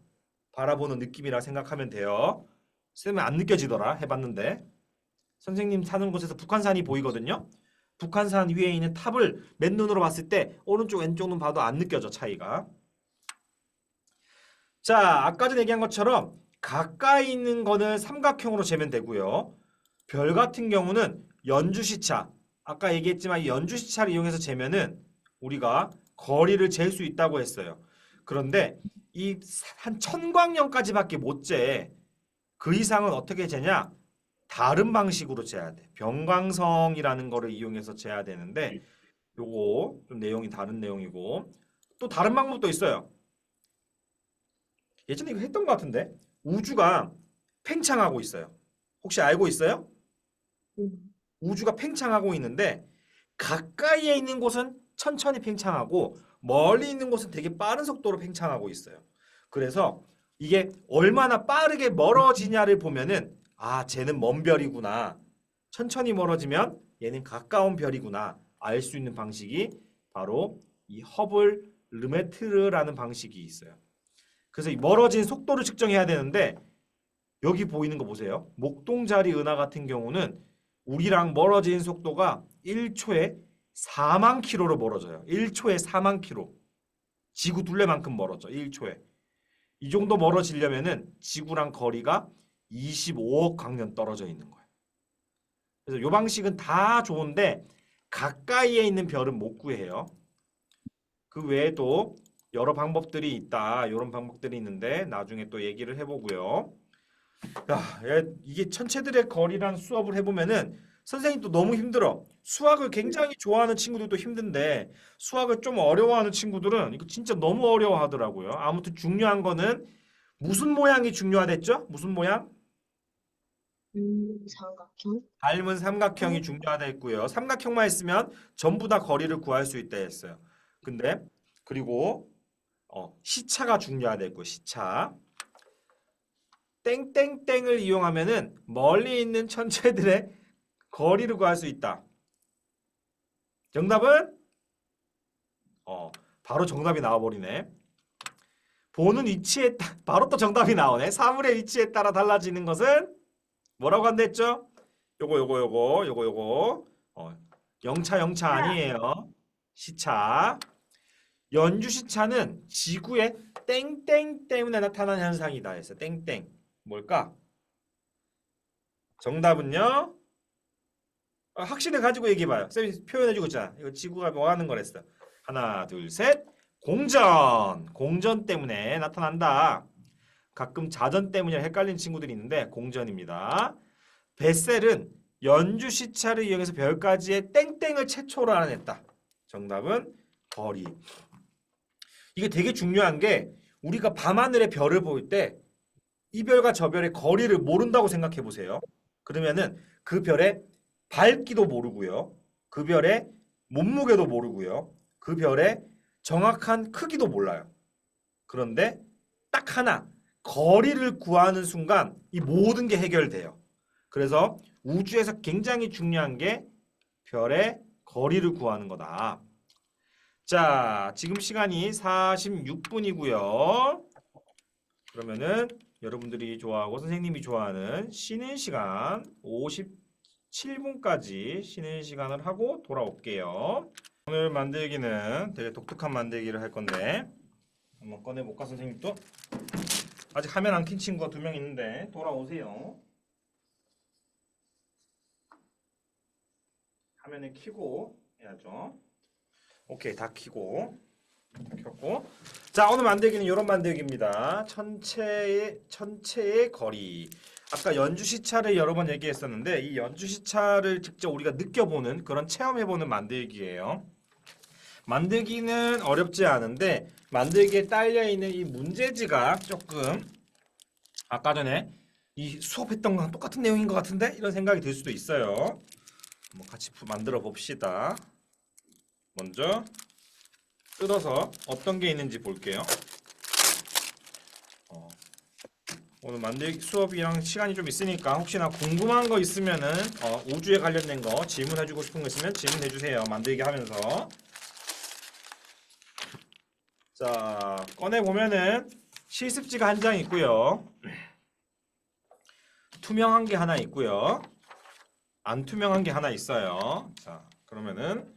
Speaker 1: 바라보는 느낌이라 생각하면 돼요. 쌤은 안 느껴지더라. 해봤는데. 선생님 사는 곳에서 북한산이 보이거든요. 북한산 위에 있는 탑을 맨눈으로 봤을 때 오른쪽 왼쪽 눈 봐도 안 느껴져 차이가. 자, 아까 전에 얘기한 것처럼 가까이 있는 거는 삼각형으로 재면 되고요. 별 같은 경우는 연주시차. 아까 얘기했지만 이 연주시차를 이용해서 재면은 우리가 거리를 잴 수 있다고 했어요. 그런데 이 한 천광년까지밖에 못 재. 그 이상은 어떻게 재냐? 다른 방식으로 재야 돼. 병광성이라는 거를 이용해서 재야 되는데 요거 좀 내용이 다른 내용이고 또 다른 방법도 있어요. 예전에 이거 했던 것 같은데 우주가 팽창하고 있어요. 혹시 알고 있어요? 우주가 팽창하고 있는데 가까이에 있는 곳은 천천히 팽창하고 멀리 있는 곳은 되게 빠른 속도로 팽창하고 있어요. 그래서 이게 얼마나 빠르게 멀어지냐를 보면은 아, 쟤는 먼 별이구나. 천천히 멀어지면 얘는 가까운 별이구나. 알 수 있는 방식이 바로 이 허블 르메트르라는 방식이 있어요. 그래서 이 멀어진 속도를 측정해야 되는데 여기 보이는 거 보세요. 목동자리 은하 같은 경우는 우리랑 멀어진 속도가 1초에 4만 킬로로 멀어져요. 1초에 4만 킬로. 지구 둘레만큼 멀어져. 1초에. 이 정도 멀어지려면은 지구랑 거리가 25억 광년 떨어져 있는 거예요. 그래서 이 방식은 다 좋은데 가까이에 있는 별은 못 구해요. 그 외에도 여러 방법들이 있다. 이런 방법들이 있는데 나중에 또 얘기를 해보고요. 야, 이게 천체들의 거리란 수업을 해보면은 선생님도 너무 힘들어. 수학을 굉장히 좋아하는 친구들도 힘든데 수학을 좀 어려워하는 친구들은 이거 진짜 너무 어려워하더라고요. 아무튼 중요한 거는 무슨 모양이 중요하댔죠? 무슨 모양?
Speaker 3: 삼각형.
Speaker 1: 닮은 삼각형이 중요하다했고요. 삼각형만 있으면 전부 다 거리를 구할 수 있다 했어요. 근데 그리고 시차가 중요하다했고 시차. 땡땡땡을 이용하면은 멀리 있는 천체들의 거리를 구할 수 있다. 정답은 바로 정답이 나와버리네. 보는 위치에 바로 또 정답이 나오네. 사물의 위치에 따라 달라지는 것은 뭐라고 한댔죠? 요거. 영차 아니에요. 시차. 연주 시차는 지구의 땡땡 때문에 나타난 현상이다 했어. 땡땡. 뭘까? 정답은요? 확신을 가지고 얘기해봐요. 쌤이 표현해주고 있잖아. 이거 지구가 뭐 하는 거랬어. 하나, 둘, 셋. 공전. 공전 때문에 나타난다. 가끔 자전 때문에 헷갈리는 친구들이 있는데 공전입니다. 베셀은 연주 시차를 이용해서 별까지의 땡땡을 최초로 알아냈다. 정답은 거리. 이게 되게 중요한 게 우리가 밤하늘의 별을 볼 때 이 별과 저 별의 거리를 모른다고 생각해 보세요. 그러면은 그 별의 밝기도 모르고요. 그 별의 몸무게도 모르고요. 그 별의 정확한 크기도 몰라요. 그런데 딱 하나 거리를 구하는 순간 이 모든 게 해결돼요. 그래서 우주에서 굉장히 중요한 게 별의 거리를 구하는 거다. 자, 지금 시간이 46분이고요. 그러면은 여러분들이 좋아하고 선생님이 좋아하는 쉬는 시간 57분까지 쉬는 시간을 하고 돌아올게요. 오늘 만들기는 되게 독특한 만들기를 할 건데 한번 꺼내볼까 선생님 또? 아직 화면 안 킨 친구가 2명 있는데 돌아오세요. 화면을 켜고 해야죠. 오케이, 다 켜고 켰고. 자, 오늘 만들기는 이런 만들기입니다. 천체의 거리. 아까 연주 시차를 여러 번 얘기했었는데 이 연주 시차를 직접 우리가 느껴보는 그런 체험해보는 만들기예요. 만들기는 어렵지 않은데 만들기에 딸려있는 이 문제지가 조금 아까 전에 이 수업했던 거랑 똑같은 내용인 것 같은데 이런 생각이 들 수도 있어요. 한번 같이 만들어 봅시다. 먼저 뜯어서 어떤 게 있는지 볼게요. 오늘 만들기 수업이랑 시간이 좀 있으니까 혹시나 궁금한 거 있으면은 우주에 관련된 거 질문해주고 싶은 거 있으면 질문해주세요. 만들기 하면서. 자, 꺼내보면은 실습지가 한 장 있고요. 투명한 게 하나 있고요. 안 투명한 게 하나 있어요. 자, 그러면은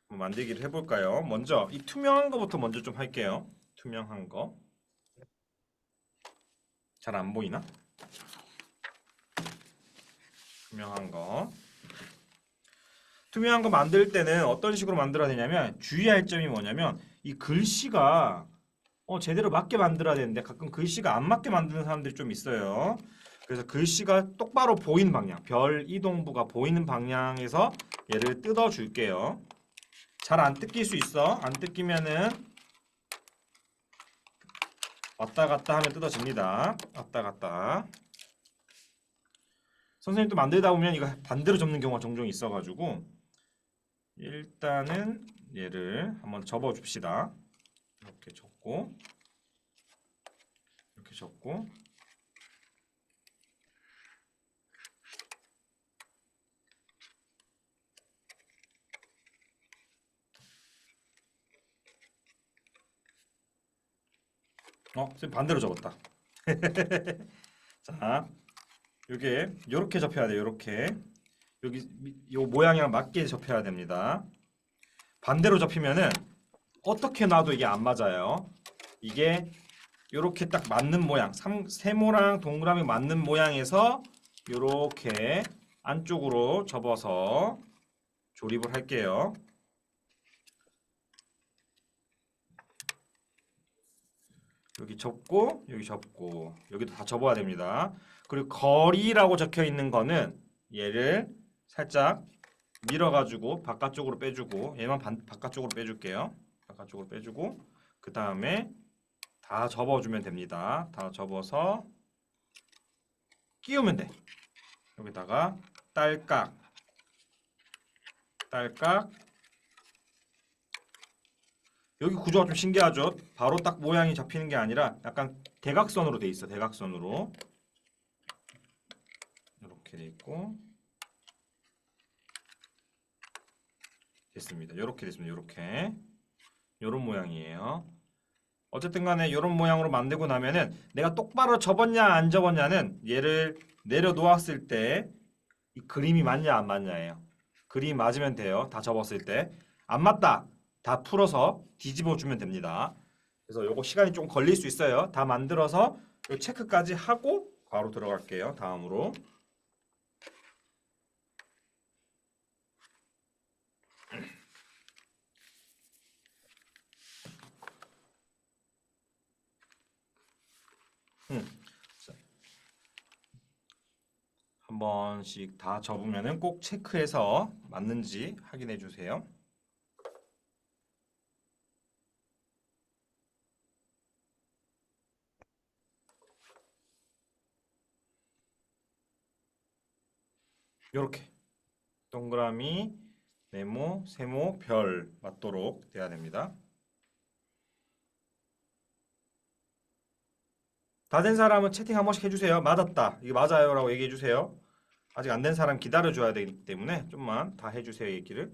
Speaker 1: 만들기를 해볼까요? 먼저 이 투명한 거부터 먼저 좀 할게요. 투명한 거. 잘 안 보이나? 투명한 거. 투명한 거 만들 때는 어떤 식으로 만들어야 되냐면 주의할 점이 뭐냐면 이 글씨가 제대로 맞게 만들어야 되는데 가끔 글씨가 안 맞게 만드는 사람들이 좀 있어요. 그래서 글씨가 똑바로 보이는 방향, 별 이동부가 보이는 방향에서 얘를 뜯어 줄게요. 잘 안 뜯길 수 있어. 안 뜯기면은 왔다 갔다 하면 뜯어집니다. 왔다 갔다. 선생님도 만들다 보면 이거 반대로 접는 경우가 종종 있어가지고 일단은 얘를 한번 접어 줍시다. 이렇게 접고 이렇게 접고 선생님 반대로 접었다. 자, 요게 요렇게 접혀야 돼요. 요렇게 여기 요 모양이랑 맞게 접혀야 됩니다. 반대로 접히면은 어떻게 놔도 이게 안 맞아요. 이게 요렇게 딱 맞는 모양, 세모랑 동그라미 맞는 모양에서 요렇게 안쪽으로 접어서 조립을 할게요. 여기 접고 여기 접고 여기도 다 접어야 됩니다. 그리고 거리라고 적혀 있는 거는 얘를 살짝 밀어가지고 바깥쪽으로 빼주고 얘만 바깥쪽으로 빼줄게요. 바깥쪽으로 빼주고 그 다음에 다 접어주면 됩니다. 다 접어서 끼우면 돼. 여기다가 딸깍 딸깍. 여기 구조가 좀 신기하죠? 바로 딱 모양이 잡히는 게 아니라 약간 대각선으로 돼 있어. 대각선으로 이렇게 돼 있고 됐습니다. 이렇게 됐습니다. 이렇게 이런 모양이에요. 어쨌든 간에 이런 모양으로 만들고 나면은 내가 똑바로 접었냐 안 접었냐는 얘를 내려 놓았을 때 이 그림이 맞냐 안 맞냐예요. 그림 맞으면 돼요. 다 접었을 때. 안 맞다. 다 풀어서 뒤집어 주면 됩니다. 그래서 요거 시간이 좀 걸릴 수 있어요. 다 만들어서 요 체크까지 하고 바로 들어갈게요. 다음으로. 음. 자, 한 번씩 다 접으면은 꼭 체크해서 맞는지 확인해 주세요. 요렇게 동그라미, 네모, 세모, 별 맞도록 돼야 됩니다. 다 된 사람은 채팅 한 번씩 해주세요. 맞았다. 이게 맞아요라고 얘기해 주세요. 아직 안 된 사람 기다려줘야 되기 때문에 좀만 다 해주세요. 얘기를.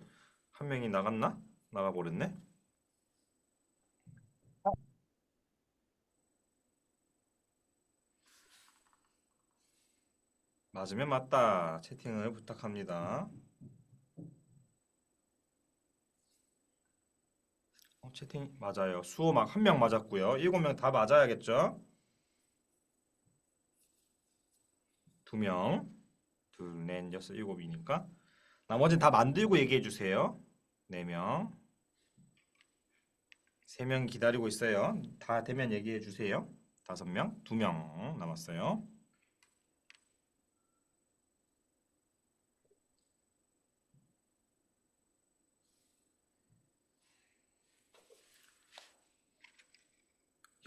Speaker 1: 한 명이 나갔나? 나가버렸네. 맞으면 맞다. 채팅을 부탁합니다. 채팅 맞아요. 수호 막 한 명 맞았고요. 7명 다 맞아야겠죠? 2명. 둘, 넷, 여섯, 일곱이니까. 나머지는 다 만들고 얘기해 주세요. 4명. 3명 기다리고 있어요. 다 되면 얘기해 주세요. 5명. 2명 남았어요.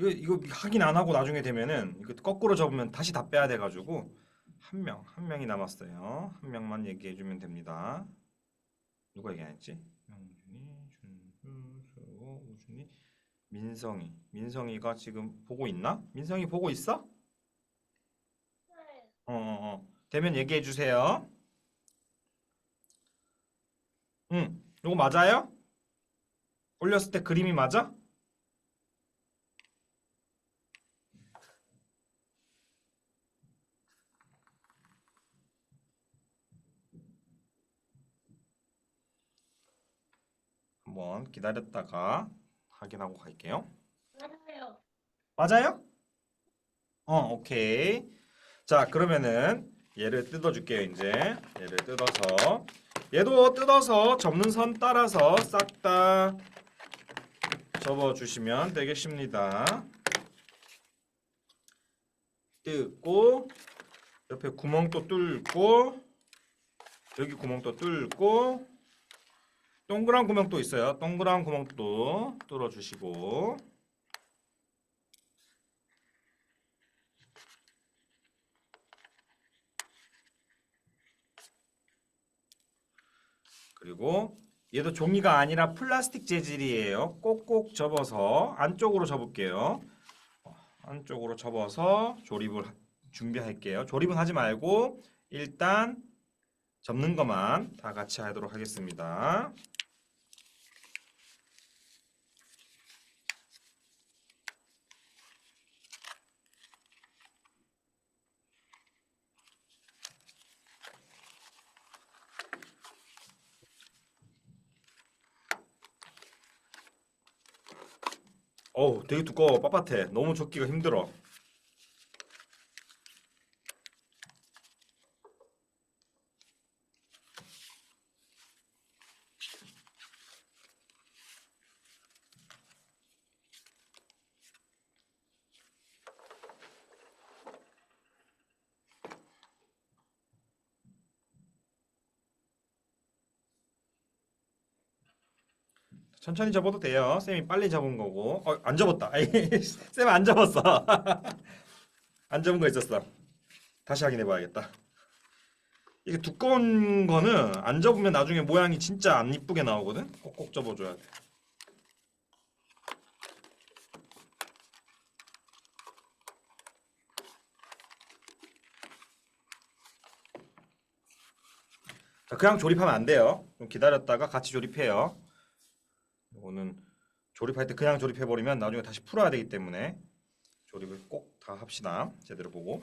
Speaker 1: 이거 확인 안 하고 나중에 되면은 이거 거꾸로 접으면 다시 다 빼야 돼가지고 한 명이 남았어요. 한 명만 얘기해 주면 됩니다. 누가 얘기 안 했지? 명준이, 준수, 수호, 우준이, 민성이. 민성이가 지금 보고 있나? 민성이 보고 있어? 되면 얘기해 주세요. 응. 이거 맞아요? 올렸을 때 그림이 맞아? 한번 기다렸다가 확인하고 갈게요.
Speaker 3: 맞아요.
Speaker 1: 맞아요? 오케이. 자, 그러면은 얘를 뜯어줄게요, 이제. 얘를 뜯어서. 얘도 뜯어서 접는 선 따라서 싹 다 접어주시면 되겠습니다. 뜯고, 옆에 구멍도 뚫고, 여기 구멍도 뚫고, 동그란 구멍도 있어요. 동그란 구멍도 뚫어주시고, 그리고 얘도 종이가 아니라 플라스틱 재질이에요. 꼭꼭 접어서 안쪽으로 접을게요. 안쪽으로 접어서 조립을 준비할게요. 조립은 하지 말고 일단 접는 것만 다 같이 하도록 하겠습니다. 어우, 되게 두꺼워. 빳빳해. 너무 접기가 힘들어. 천천히 접어도 돼요. 쌤이 빨리 접은 거고. 안 접었다. 쌤 안 접었어. 안 접은 거 있었어. 다시 확인해 봐야겠다. 이게 두꺼운 거는 안 접으면 나중에 모양이 진짜 안 이쁘게 나오거든. 꼭꼭 접어줘야 돼. 자, 그냥 조립하면 안 돼요. 좀 기다렸다가 같이 조립해요. 이거는 조립할 때 그냥 조립해버리면 나중에 다시 풀어야 되기 때문에 조립을 꼭 다 합시다. 제대로 보고.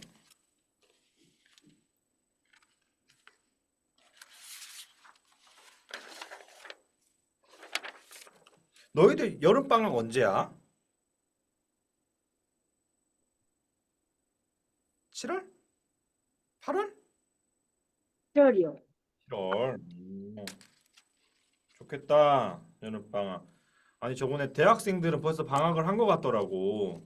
Speaker 1: 너희들 여름방학 언제야? 7월? 8월?
Speaker 3: 1월이요.
Speaker 1: 7월. 좋겠다. 여름방학. 아니 저번에 대학생들은 벌써 방학을 한 것 같더라고.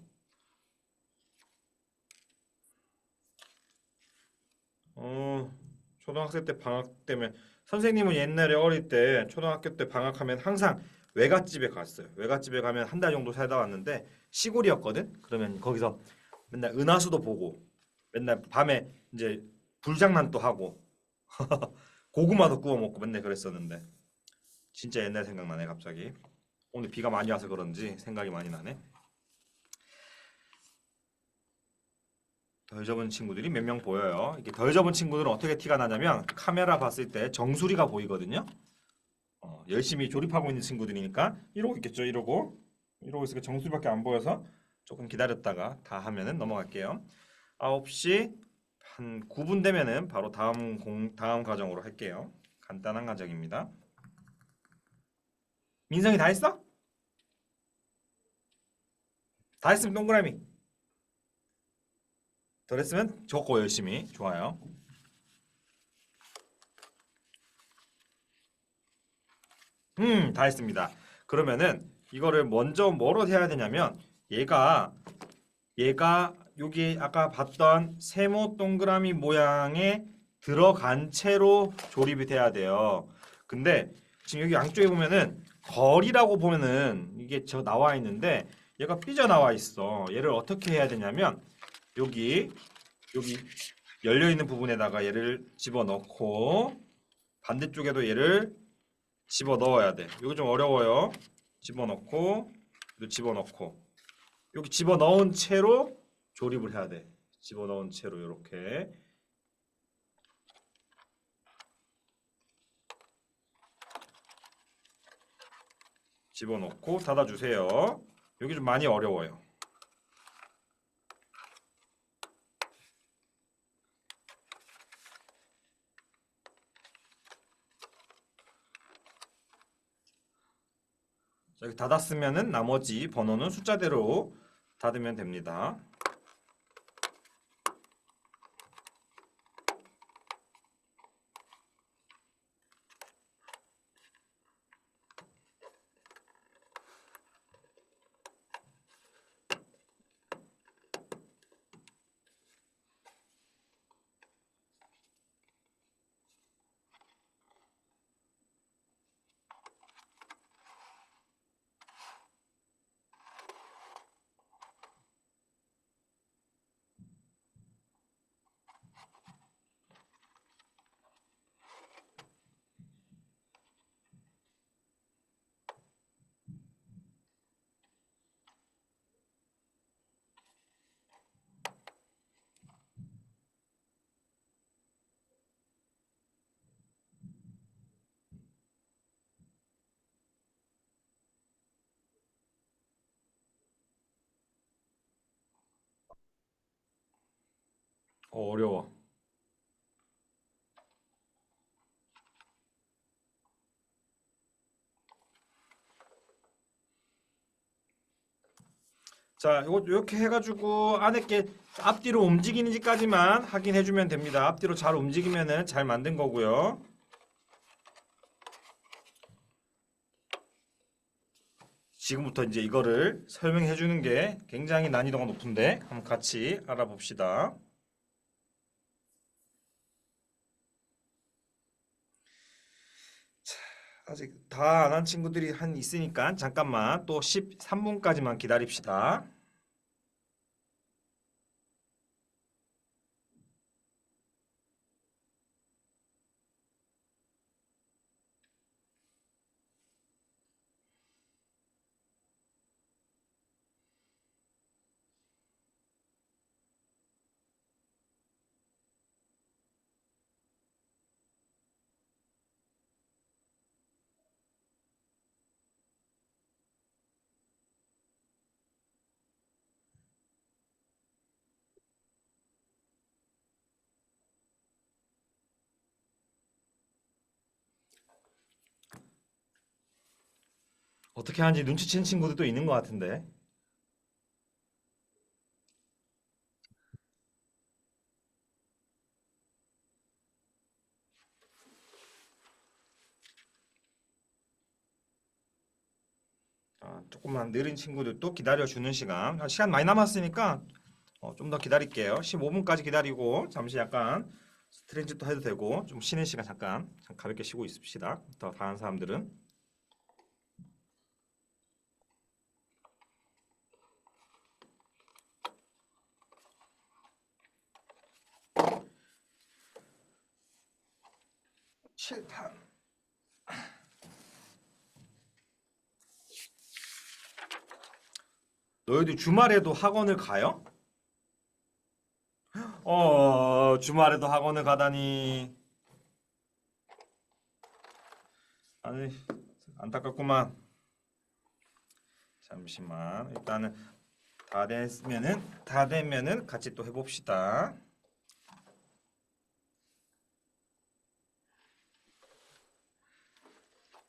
Speaker 1: 어, 초등학생 때 방학 때문에 선생님은 옛날에 어릴 때 초등학교 때 방학하면 항상 외갓집에 갔어요. 외갓집에 가면 한 달 정도 살다 왔는데 시골이었거든. 그러면 거기서 맨날 은하수도 보고 맨날 밤에 이제 불장난도 하고 고구마도 구워 먹고 맨날 그랬었는데 진짜 옛날 생각나네 갑자기. 오늘 비가 많이 와서 그런지 생각이 많이 나네. 덜 접은 친구들이 몇 명 보여요. 이게 덜 접은 친구들은 어떻게 티가 나냐면 카메라 봤을 때 정수리가 보이거든요. 열심히 조립하고 있는 친구들이니까 이러고 있겠죠. 이러고 있으니까 정수리밖에 안 보여서 조금 기다렸다가 다 하면은 넘어갈게요. 9시 한 9분 되면은 바로 다음 과정으로 할게요. 간단한 과정입니다. 민성이 다 했어? 다 했으면 동그라미. 덜 했으면 적고 열심히. 좋아요. 다 했습니다. 그러면은 이거를 먼저 뭐로 해야 되냐면 얘가 여기 아까 봤던 세모 동그라미 모양에 들어간 채로 조립이 돼야 돼요. 근데 지금 여기 양쪽에 보면은 거리라고 보면은 이게 저 나와 있는데 얘가 삐져나와 있어. 얘를 어떻게 해야 되냐면 여기 열려 있는 부분에다가 얘를 집어넣고 반대쪽에도 얘를 집어넣어야 돼. 이거 좀 어려워요. 집어넣고 또 집어넣고 여기 집어넣은 채로 조립을 해야 돼. 집어넣은 채로 이렇게 집어넣고 닫아주세요. 여기 좀 많이 어려워요. 자, 여기 닫았으면은 나머지 번호는 숫자대로 닫으면 됩니다. 어려워. 자, 이거 이렇게 해가지고 안에 게 앞뒤로 움직이는지까지만 확인해주면 됩니다. 앞뒤로 잘 움직이면은 잘 만든 거고요. 지금부터 이제 이거를 설명해 주는 게 굉장히 난이도가 높은데 한번 같이 알아봅시다. 아직 다 안 한 친구들이 한 있으니까 잠깐만 또 13분까지만 기다립시다. 어떻게 하는지 눈치챈 친구들도 있는 것 같은데. 조금만 느린 친구들도 기다려주는 시간. 시간 많이 남았으니까 좀 더 기다릴게요. 15분까지 기다리고 잠시 약간 스트레칭도 해도 되고 좀 쉬는 시간 잠깐 가볍게 쉬고 있읍시다. 더 다른 사람들은. 칠판. 너희들 주말에도 학원을 가요? 주말에도 학원을 가다니. 아니, 안타깝구만. 잠시만. 일단은 다 되면은 같이 또 해봅시다.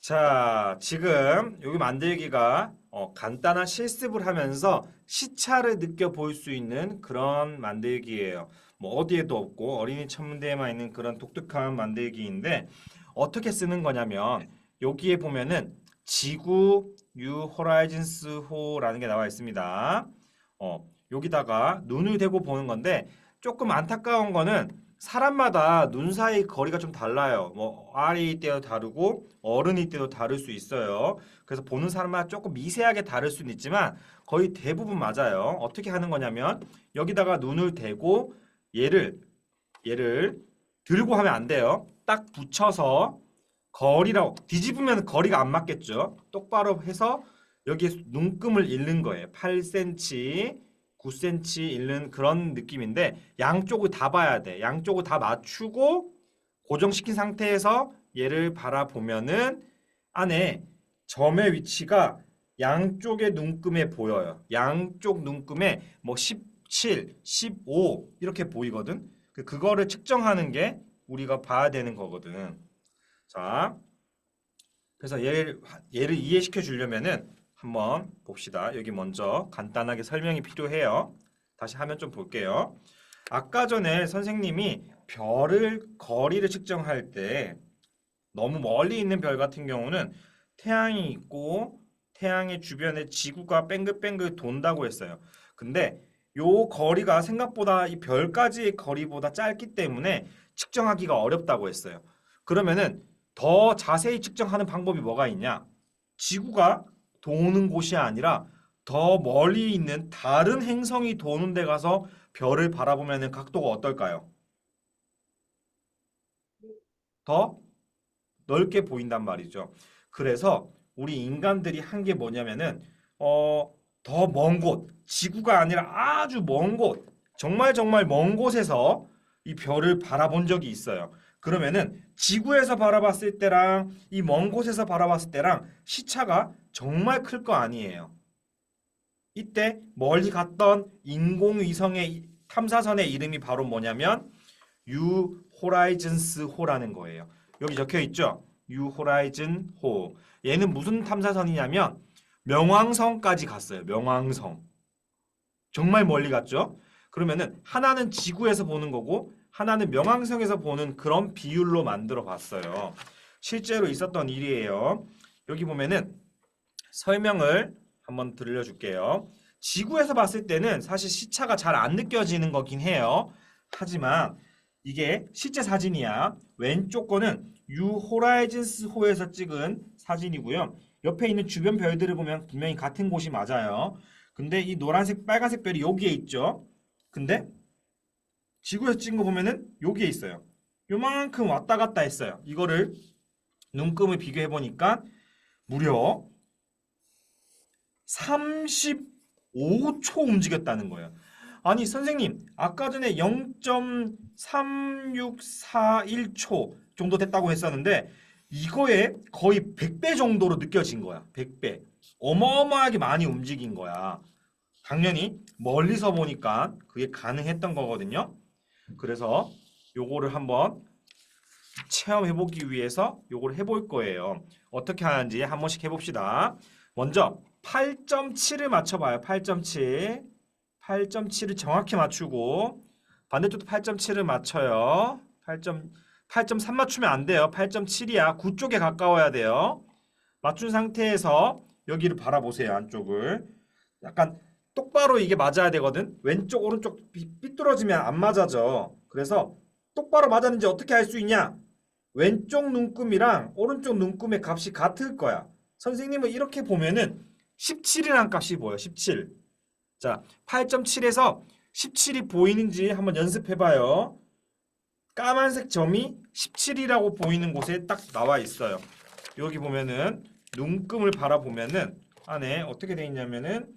Speaker 1: 자, 지금 여기 만들기가 간단한 실습을 하면서 시차를 느껴볼 수 있는 그런 만들기예요. 뭐 어디에도 없고 어린이 천문대에만 있는 그런 독특한 만들기인데 어떻게 쓰는 거냐면 여기에 보면은 지구 뉴 호라이즌스 호라는 게 나와 있습니다. 여기다가 눈을 대고 보는 건데 조금 안타까운 거는 사람마다 눈 사이 거리가 좀 달라요. 뭐 아이일 때도 다르고 어른일 때도 다를 수 있어요. 그래서 보는 사람마다 조금 미세하게 다를 수는 있지만 거의 대부분 맞아요. 어떻게 하는 거냐면 여기다가 눈을 대고 얘를 들고 하면 안 돼요. 딱 붙여서 거리라고 뒤집으면 거리가 안 맞겠죠. 똑바로 해서 여기에 눈금을 잃는 거예요. 8cm 9cm 잃는 그런 느낌인데 양쪽을 다 봐야 돼. 양쪽을 다 맞추고 고정시킨 상태에서 얘를 바라보면은 안에 점의 위치가 양쪽의 눈금에 보여요. 양쪽 눈금에 뭐 17, 15 이렇게 보이거든. 그거를 측정하는 게 우리가 봐야 되는 거거든. 자, 그래서 얘를 이해시켜 주려면은 한번 봅시다. 여기 먼저 간단하게 설명이 필요해요. 다시 화면 좀 볼게요. 아까 전에 선생님이 별을 거리를 측정할 때 너무 멀리 있는 별 같은 경우는 태양이 있고 태양의 주변에 지구가 뱅글뱅글 돈다고 했어요. 근데 요 거리가 생각보다 이 별까지의 거리보다 짧기 때문에 측정하기가 어렵다고 했어요. 그러면은 더 자세히 측정하는 방법이 뭐가 있냐? 지구가 도는 곳이 아니라 더 멀리 있는 다른 행성이 도는 데 가서 별을 바라보면 각도가 어떨까요? 더 넓게 보인단 말이죠. 그래서 우리 인간들이 한 게 뭐냐면은 더 먼 곳, 지구가 아니라 아주 먼 곳, 정말 정말 먼 곳에서 이 별을 바라본 적이 있어요. 그러면은 지구에서 바라봤을 때랑 이 먼 곳에서 바라봤을 때랑 시차가 정말 클 거 아니에요. 이때 멀리 갔던 인공위성의 탐사선의 이름이 바로 뭐냐면 뉴 호라이즌스 호라는 거예요. 여기 적혀 있죠? 뉴 호라이즌 호. 얘는 무슨 탐사선이냐면 명왕성까지 갔어요. 명왕성. 정말 멀리 갔죠? 그러면은 하나는 지구에서 보는 거고 하나는 명왕성에서 보는 그런 비율로 만들어 봤어요. 실제로 있었던 일이에요. 여기 보면은 설명을 한번 들려줄게요. 지구에서 봤을 때는 사실 시차가 잘 안 느껴지는 거긴 해요. 하지만 이게 실제 사진이야. 왼쪽 거는 뉴 호라이즌스 호에서 찍은 사진이고요. 옆에 있는 주변 별들을 보면 분명히 같은 곳이 맞아요. 근데 이 노란색, 빨간색 별이 여기에 있죠. 근데 지구에서 찍은 거 보면은 여기에 있어요. 요만큼 왔다 갔다 했어요. 이거를 눈금을 비교해 보니까 무려 35초 움직였다는 거예요. 아니 선생님 아까 전에 0.3641초 정도 됐다고 했었는데 이거에 거의 100배 정도로 느껴진 거야. 100배. 어마어마하게 많이 움직인 거야. 당연히 멀리서 보니까 그게 가능했던 거거든요. 그래서 요거를 한번 체험해보기 위해서 요걸 해볼 거예요. 어떻게 하는지 한 번씩 해봅시다. 먼저 8.7을 맞춰봐요. 8.7. 8.7을 정확히 맞추고 반대쪽도 8.7을 맞춰요. 8.3 맞추면 안 돼요. 8.7이야. 9 쪽에 가까워야 돼요. 맞춘 상태에서 여기를 바라보세요. 안쪽을. 약간 똑바로 이게 맞아야 되거든. 왼쪽 오른쪽 삐뚤어지면 안 맞아져. 그래서 똑바로 맞았는지 어떻게 알 수 있냐? 왼쪽 눈금이랑 오른쪽 눈금의 값이 같을 거야. 선생님은 이렇게 보면은 17이라는 값이 보여. 17. 자, 8.7에서 17이 보이는지 한번 연습해 봐요. 까만색 점이 17이라고 보이는 곳에 딱 나와 있어요. 여기 보면은 눈금을 바라보면은 안에 어떻게 돼 있냐면은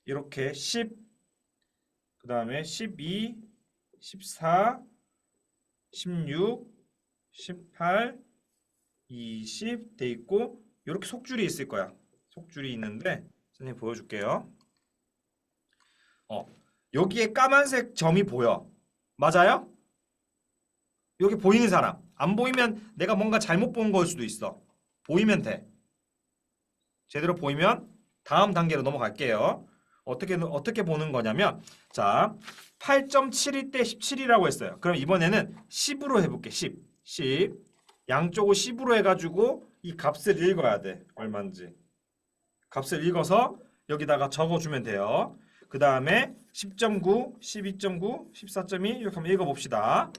Speaker 1: 이렇게 10, 그 다음에 12, 14, 16, 18, 20 돼 있고 이렇게 속줄이 있을 거야. 속줄이 있는데 선생님 보여줄게요. 여기에 까만색 점이 보여. 맞아요? 여기 보이는 사람. 안 보이면 내가 뭔가 잘못 본 걸 수도 있어. 보이면 돼. 제대로 보이면 다음 단계로 넘어갈게요. 어떻게 보는 거냐면 자, 8.7일 때 17이라고 했어요. 그럼 이번에는 10으로 해볼게. 10. 양쪽을 10으로 해가지고 이 값을 읽어야 돼. 얼마인지. 값을 읽어서 여기다가 적어주면 돼요. 그 다음에 10.9, 12.9, 14.2 이렇게 한번 읽어봅시다.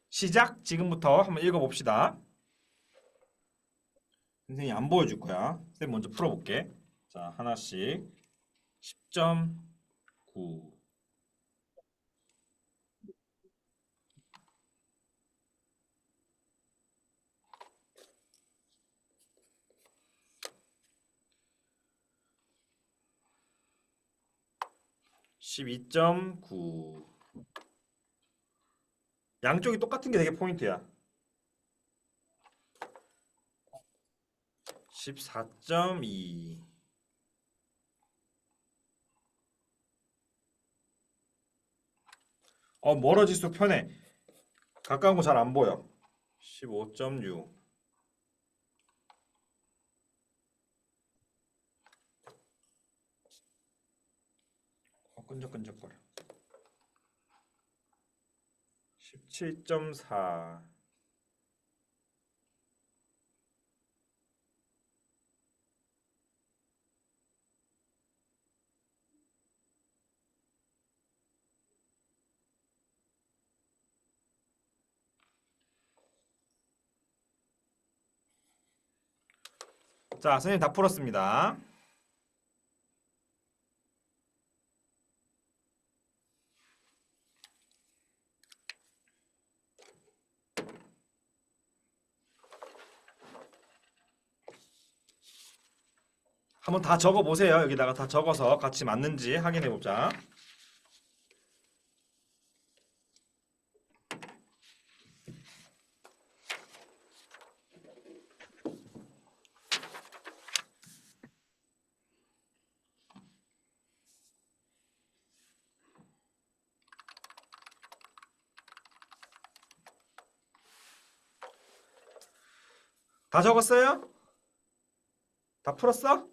Speaker 1: 시작! 지금부터 한번 읽어봅시다. 선생님이 안 보여줄 거야. 선생님 먼저 풀어볼게. 자, 하나씩 10.9 12.9 양쪽이 똑같은 게 되게 포인트야. 14.2 멀어질수록 편해. 가까운 거 잘 안 보여. 15.6 끈적끈적거려. 17.4 자, 선생님 다 풀었습니다. 한번 다 적어 보세요. 여기다가 다 적어서 같이 맞는지 확인해 보자. 다 적었어요? 다 풀었어?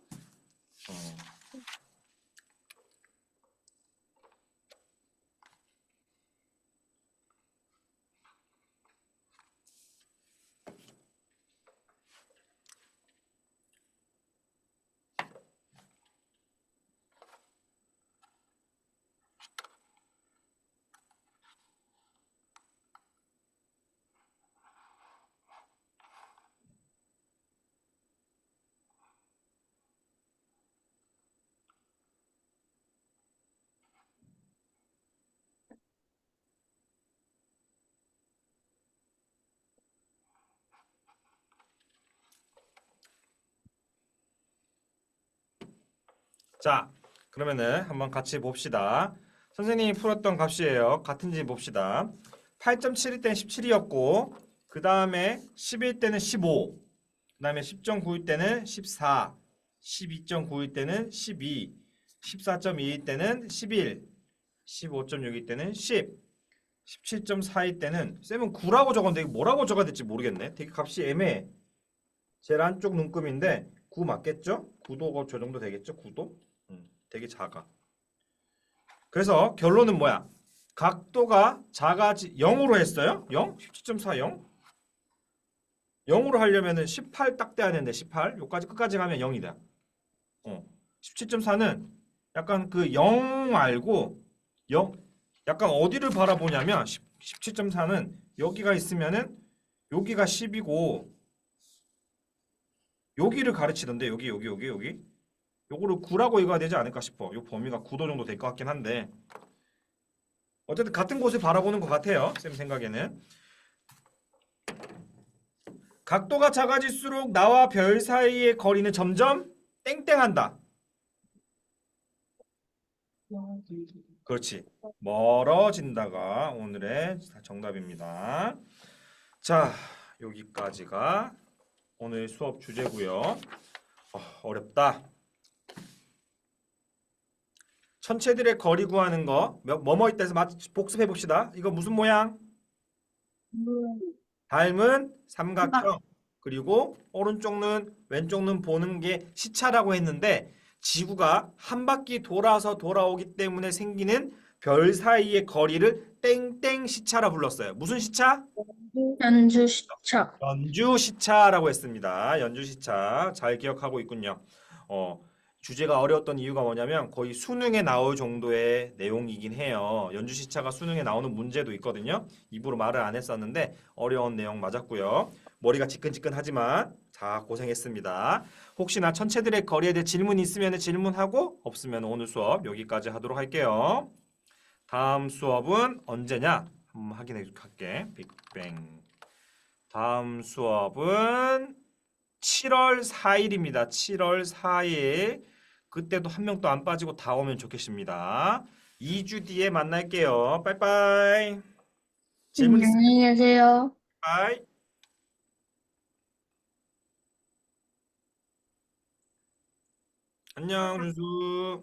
Speaker 1: 자, 그러면은 한번 같이 봅시다. 선생님이 풀었던 값이에요. 같은지 봅시다. 8.7일 때는 17이었고 그 다음에 10일 때는 15, 그 다음에 10.9일 때는 14, 12.9일 때는 12, 14.2일 때는 11, 15.6일 때는 10, 17.4일 때는 쌤은 9라고 적었는데 이거 뭐라고 적어야 될지 모르겠네. 되게 값이 애매해. 제일 안쪽 눈금인데 9 맞겠죠? 9도 저 정도 되겠죠? 9도? 되게 작아. 그래서 결론은 뭐야? 각도가 작아지 0으로 했어요? 0? 17.4 0? 0으로 하려면은 18 딱 돼야 되는데 18 요까지 끝까지 가면 0이 돼. 17.4는 약간 그 0 말고 0 약간 어디를 바라보냐면 17.4는 여기가 있으면은 여기가 10이고 여기를 가르치던데 여기 요거를 9라고 읽어야 되지 않을까 싶어. 요 범위가 9도 정도 될 것 같긴 한데 어쨌든 같은 곳을 바라보는 것 같아요. 쌤 생각에는. 각도가 작아질수록 나와 별 사이의 거리는 점점 땡땡한다. 그렇지. 멀어진다가 오늘의 정답입니다. 자, 여기까지가 오늘 수업 주제고요. 어렵다. 천체들의 거리 구하는 거 뭐뭐 있다 해서 복습해 봅시다. 이거 무슨 모양? 닮은 삼각형. 그리고 오른쪽 눈, 왼쪽 눈 보는 게 시차라고 했는데 지구가 한 바퀴 돌아서 돌아오기 때문에 생기는 별 사이의 거리를 땡땡 시차라 불렀어요. 무슨 시차?
Speaker 2: 연주 시차.
Speaker 1: 연주 시차라고 했습니다. 연주 시차 잘 기억하고 있군요. 주제가 어려웠던 이유가 뭐냐면 거의 수능에 나올 정도의 내용이긴 해요. 연주 시차가 수능에 나오는 문제도 있거든요. 입으로 말을 안 했었는데 어려운 내용 맞았고요. 머리가 지끈지끈하지만 자 고생했습니다. 혹시나 천체들의 거리에 대해 질문 있으면 질문하고 없으면 오늘 수업 여기까지 하도록 할게요. 다음 수업은 언제냐? 한번 확인해 할게. 빅뱅. 다음 수업은 7월 4일입니다. 7월 4일. 그때도 한 명도 안 빠지고 다 오면 좋겠습니다. 2주 뒤에 만날게요. 빠이빠이. 질문 있으면
Speaker 2: 안녕히 계세요.
Speaker 1: 빠이. 안녕 준수.